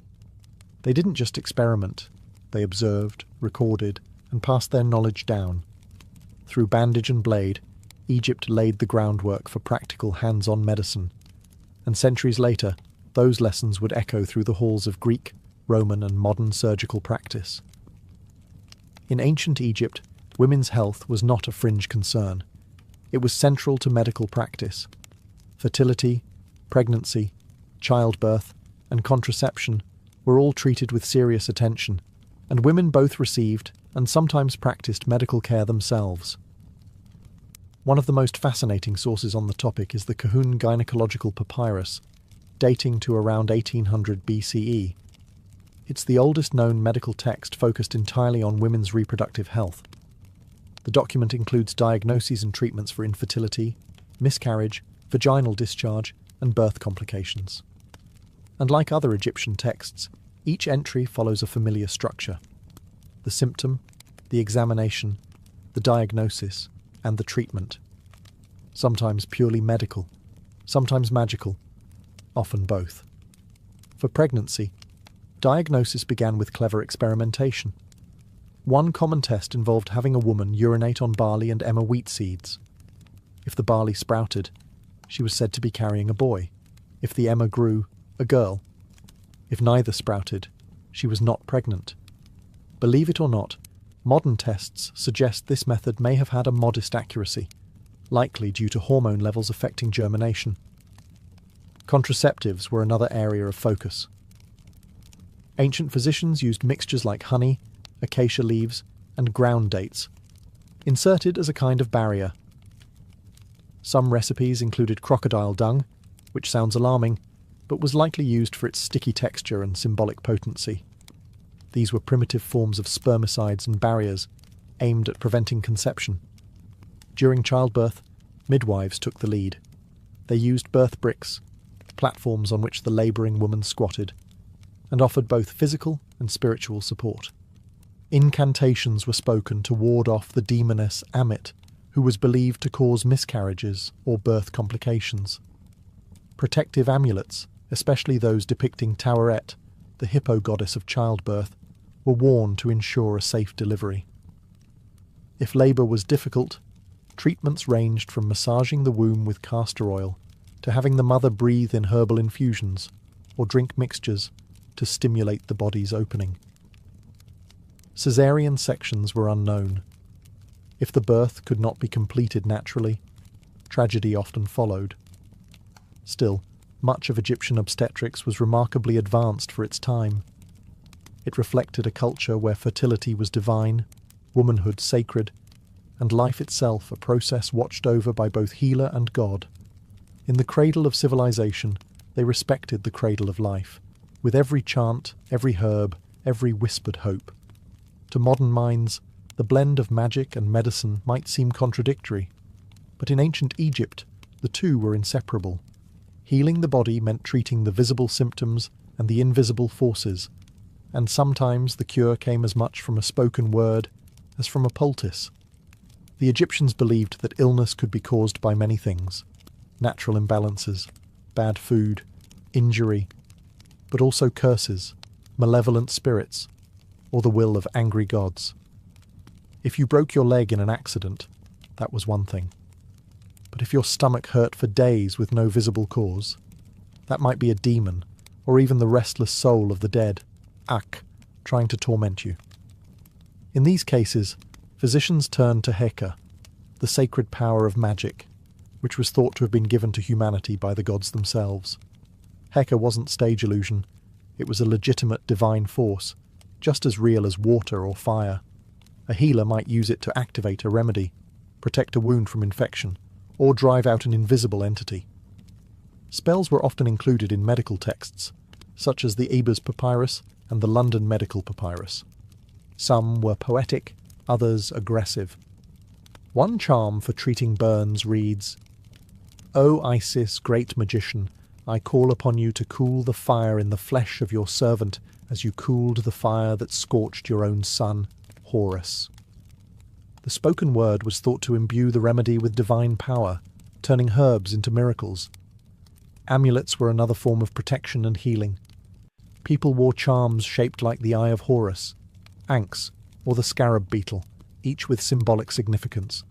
They didn't just experiment. They observed, recorded, and passed their knowledge down. Through bandage and blade, Egypt laid the groundwork for practical hands-on medicine. And centuries later, those lessons would echo through the halls of Greek, Roman, and modern surgical practice. In ancient Egypt, women's health was not a fringe concern. It was central to medical practice. Fertility, pregnancy, childbirth, and contraception were all treated with serious attention, and women both received and sometimes practiced medical care themselves. One of the most fascinating sources on the topic is the Kahun Gynecological Papyrus, dating to around 1800 BCE. It's the oldest known medical text focused entirely on women's reproductive health. The document includes diagnoses and treatments for infertility, miscarriage, vaginal discharge, and birth complications. And like other Egyptian texts, each entry follows a familiar structure: the symptom, the examination, the diagnosis, and the treatment. Sometimes purely medical, sometimes magical, often both. For pregnancy, diagnosis began with clever experimentation. One common test involved having a woman urinate on barley and emmer wheat seeds. If the barley sprouted, she was said to be carrying a boy. If the emmer grew, a girl. If neither sprouted, she was not pregnant. Believe it or not, modern tests suggest this method may have had a modest accuracy, likely due to hormone levels affecting germination. Contraceptives were another area of focus. Ancient physicians used mixtures like honey, acacia leaves, and ground dates, inserted as a kind of barrier. Some recipes included crocodile dung, which sounds alarming, but was likely used for its sticky texture and symbolic potency. These were primitive forms of spermicides and barriers, aimed at preventing conception. During childbirth, midwives took the lead. They used birth bricks, platforms on which the labouring woman squatted, and offered both physical and spiritual support. Incantations were spoken to ward off the demoness Amit, who was believed to cause miscarriages or birth complications. Protective amulets, especially those depicting Taweret, the hippo goddess of childbirth, were worn to ensure a safe delivery. If labour was difficult, treatments ranged from massaging the womb with castor oil to having the mother breathe in herbal infusions or drink mixtures to stimulate the body's opening. Caesarean sections were unknown. If the birth could not be completed naturally, tragedy often followed. Still, much of Egyptian obstetrics was remarkably advanced for its time. It reflected a culture where fertility was divine, womanhood sacred, and life itself a process watched over by both healer and God. In the cradle of civilization, they respected the cradle of life, with every chant, every herb, every whispered hope. To modern minds, the blend of magic and medicine might seem contradictory, but in ancient Egypt, the two were inseparable. Healing the body meant treating the visible symptoms and the invisible forces, and sometimes the cure came as much from a spoken word as from a poultice. The Egyptians believed that illness could be caused by many things: natural imbalances, bad food, injury, but also curses, malevolent spirits, or the will of angry gods. If you broke your leg in an accident, that was one thing. But if your stomach hurt for days with no visible cause, that might be a demon, or even the restless soul of the dead, Ak, trying to torment you. In these cases, physicians turned to Heka, the sacred power of magic, which was thought to have been given to humanity by the gods themselves. Heka wasn't stage illusion, it was a legitimate divine force, just as real as water or fire. A healer might use it to activate a remedy, protect a wound from infection, or drive out an invisible entity. Spells were often included in medical texts, such as the Ebers Papyrus and the London Medical Papyrus. Some were poetic, others aggressive. One charm for treating burns reads, "O Isis, great magician, I call upon you to cool the fire in the flesh of your servant as you cooled the fire that scorched your own son, Horus." The spoken word was thought to imbue the remedy with divine power, turning herbs into miracles. Amulets were another form of protection and healing. People wore charms shaped like the eye of Horus, Ankhs, or the scarab beetle, each with symbolic significance.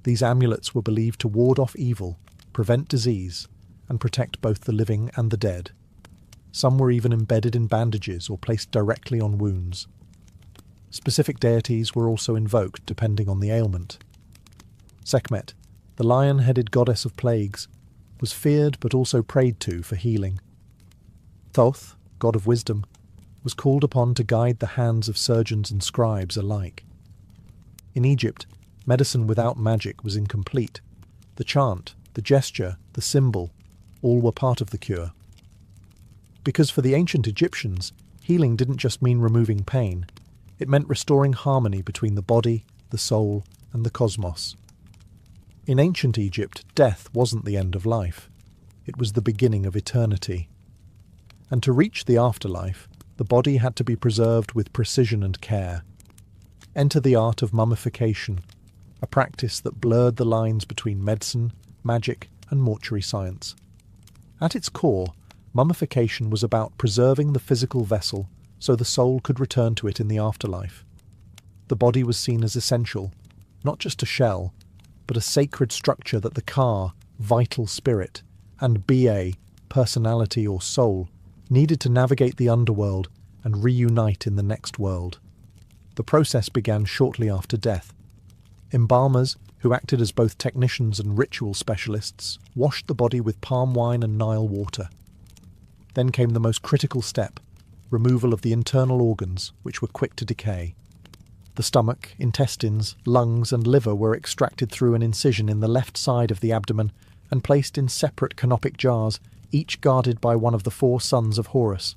These amulets were believed to ward off evil, prevent disease, and protect both the living and the dead. Some were even embedded in bandages or placed directly on wounds. Specific deities were also invoked depending on the ailment. Sekhmet, the lion-headed goddess of plagues, was feared but also prayed to for healing. Thoth, god of wisdom, was called upon to guide the hands of surgeons and scribes alike. In Egypt, medicine without magic was incomplete. The chant, the gesture, the symbol, all were part of the cure. Because for the ancient Egyptians, healing didn't just mean removing pain, it meant restoring harmony between the body, the soul, and the cosmos. In ancient Egypt, death wasn't the end of life. It was the beginning of eternity. And to reach the afterlife, the body had to be preserved with precision and care. Enter the art of mummification, a practice that blurred the lines between medicine, magic, and mortuary science. At its core, mummification was about preserving the physical vessel so the soul could return to it in the afterlife. The body was seen as essential, not just a shell, but a sacred structure that the Ka, vital spirit, and Ba, personality or soul, needed to navigate the underworld and reunite in the next world. The process began shortly after death. Embalmers, who acted as both technicians and ritual specialists, washed the body with palm wine and Nile water. Then came the most critical step, removal of the internal organs, which were quick to decay. The stomach, intestines, lungs, and liver were extracted through an incision in the left side of the abdomen and placed in separate canopic jars, each guarded by one of the 4 sons of Horus.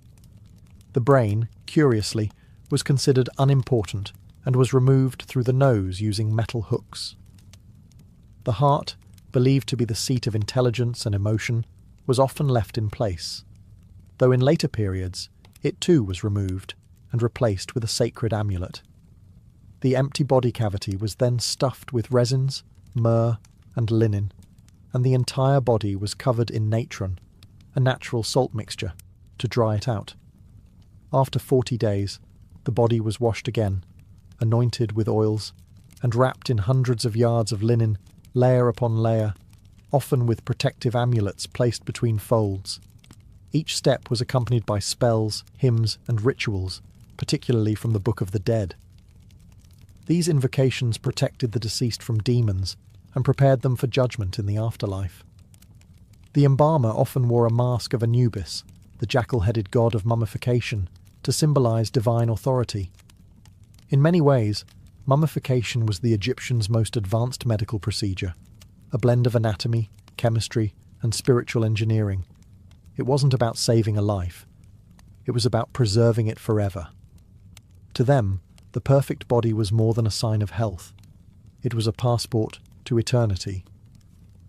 The brain, curiously, was considered unimportant and was removed through the nose using metal hooks. The heart, believed to be the seat of intelligence and emotion, was often left in place, though in later periods it too was removed and replaced with a sacred amulet. The empty body cavity was then stuffed with resins, myrrh, and linen, and the entire body was covered in natron, a natural salt mixture, to dry it out. After 40 days, the body was washed again, anointed with oils, and wrapped in hundreds of yards of linen, layer upon layer, often with protective amulets placed between folds. Each step was accompanied by spells, hymns, and rituals, particularly from the Book of the Dead. These invocations protected the deceased from demons and prepared them for judgment in the afterlife. The embalmer often wore a mask of Anubis, the jackal-headed god of mummification, to symbolize divine authority. In many ways, mummification was the Egyptians' most advanced medical procedure, a blend of anatomy, chemistry, and spiritual engineering. It wasn't about saving a life. It was about preserving it forever. To them, the perfect body was more than a sign of health. It was a passport to eternity.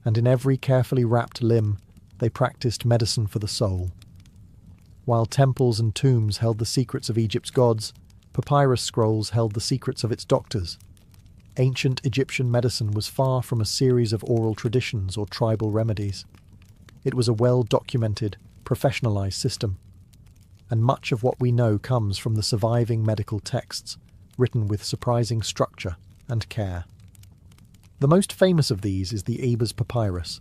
And in every carefully wrapped limb, they practiced medicine for the soul. While temples and tombs held the secrets of Egypt's gods, papyrus scrolls held the secrets of its doctors. Ancient Egyptian medicine was far from a series of oral traditions or tribal remedies. It was a well-documented, professionalized system, and much of what we know comes from the surviving medical texts, written with surprising structure and care. The most famous of these is the Ebers Papyrus,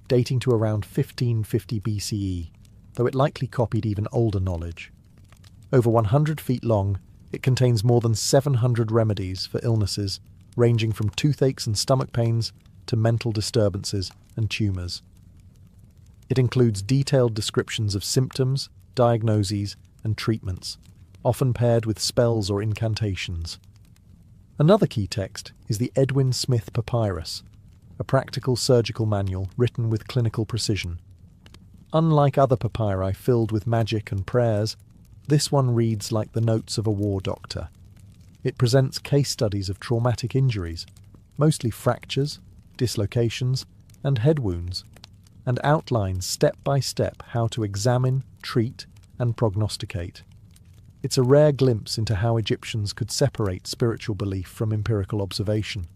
dating to around 1550 BCE, though it likely copied even older knowledge. Over 100 feet long, it contains more than 700 remedies for illnesses ranging from toothaches and stomach pains to mental disturbances and tumours. It includes detailed descriptions of symptoms, diagnoses, and treatments, often paired with spells or incantations. Another key text is the Edwin Smith Papyrus, a practical surgical manual written with clinical precision. Unlike other papyri filled with magic and prayers, this one reads like the notes of a war doctor. It presents case studies of traumatic injuries, mostly fractures, dislocations, and head wounds, and outlines step by step how to examine, treat, and prognosticate. It's a rare glimpse into how Egyptians could separate spiritual belief from empirical observation.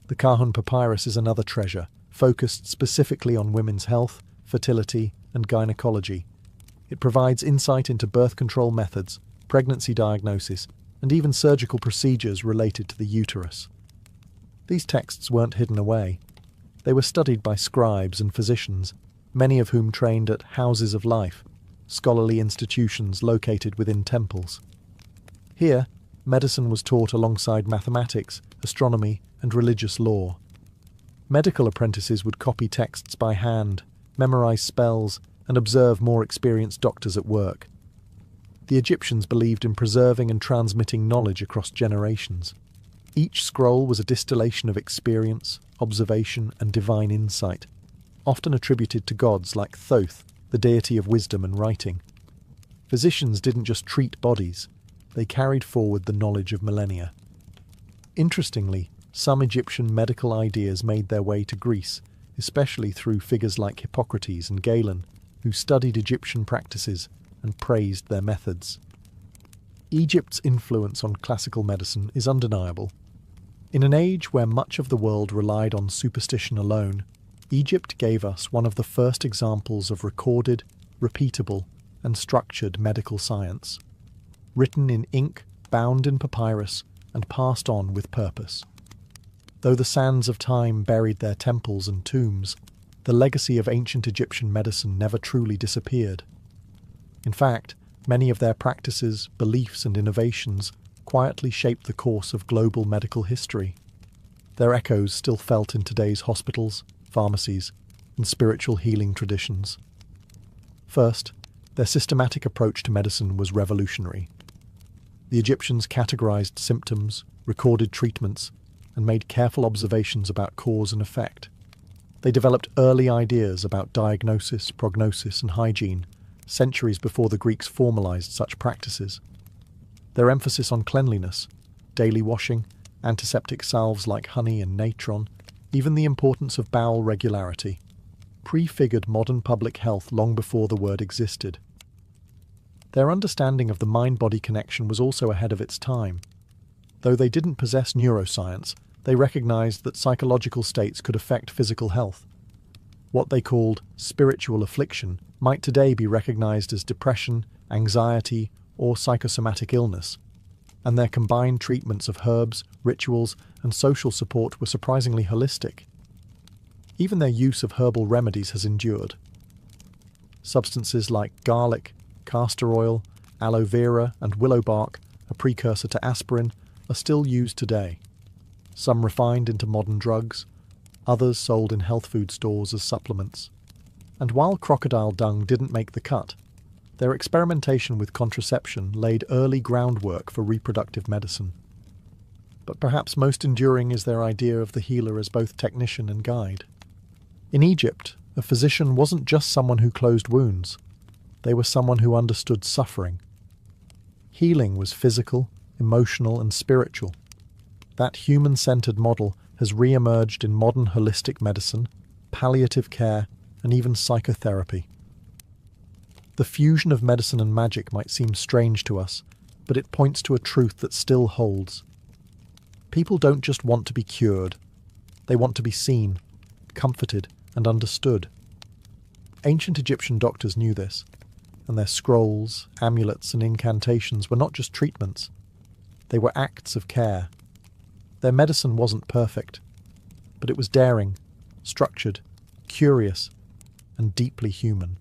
The Kahun Papyrus is another treasure, focused specifically on women's health, fertility, and gynecology. It provides insight into birth control methods, pregnancy diagnosis, and even surgical procedures related to the uterus. These texts weren't hidden away. They were studied by scribes and physicians, many of whom trained at houses of life, scholarly institutions located within temples. Here, medicine was taught alongside mathematics, astronomy, and religious lore. Medical apprentices would copy texts by hand, memorize spells, and observe more experienced doctors at work. The Egyptians believed in preserving and transmitting knowledge across generations. Each scroll was a distillation of experience, observation, and divine insight, often attributed to gods like Thoth, the deity of wisdom and writing. Physicians didn't just treat bodies, they carried forward the knowledge of millennia. Interestingly, some Egyptian medical ideas made their way to Greece, especially through figures like Hippocrates and Galen, who studied Egyptian practices and praised their methods. Egypt's influence on classical medicine is undeniable. In an age where much of the world relied on superstition alone, Egypt gave us one of the first examples of recorded, repeatable, and structured medical science, written in ink, bound in papyrus, and passed on with purpose. Though the sands of time buried their temples and tombs, the legacy of ancient Egyptian medicine never truly disappeared. In fact, many of their practices, beliefs, and innovations quietly shaped the course of global medical history. Their echoes still felt in today's hospitals, pharmacies, and spiritual healing traditions. First, their systematic approach to medicine was revolutionary. The Egyptians categorized symptoms, recorded treatments, and made careful observations about cause and effect. They developed early ideas about diagnosis, prognosis, and hygiene, centuries before the Greeks formalized such practices. Their emphasis on cleanliness, daily washing, antiseptic salves like honey and natron, even the importance of bowel regularity, prefigured modern public health long before the word existed. Their understanding of the mind-body connection was also ahead of its time. Though they didn't possess neuroscience, they recognized that psychological states could affect physical health. What they called spiritual affliction might today be recognized as depression, anxiety, or psychosomatic illness, and their combined treatments of herbs, rituals, and social support were surprisingly holistic. Even their use of herbal remedies has endured. Substances like garlic, castor oil, aloe vera, and willow bark, a precursor to aspirin, are still used today. Some refined into modern drugs, others sold in health food stores as supplements. And while crocodile dung didn't make the cut, their experimentation with contraception laid early groundwork for reproductive medicine. But perhaps most enduring is their idea of the healer as both technician and guide. In Egypt, a physician wasn't just someone who closed wounds. They were someone who understood suffering. Healing was physical, emotional, and spiritual. That human-centered model has re-emerged in modern holistic medicine, palliative care, and even psychotherapy. The fusion of medicine and magic might seem strange to us, but it points to a truth that still holds. People don't just want to be cured. They want to be seen, comforted, and understood. Ancient Egyptian doctors knew this, and their scrolls, amulets, and incantations were not just treatments. They were acts of care. Their medicine wasn't perfect, but it was daring, structured, curious, and deeply human.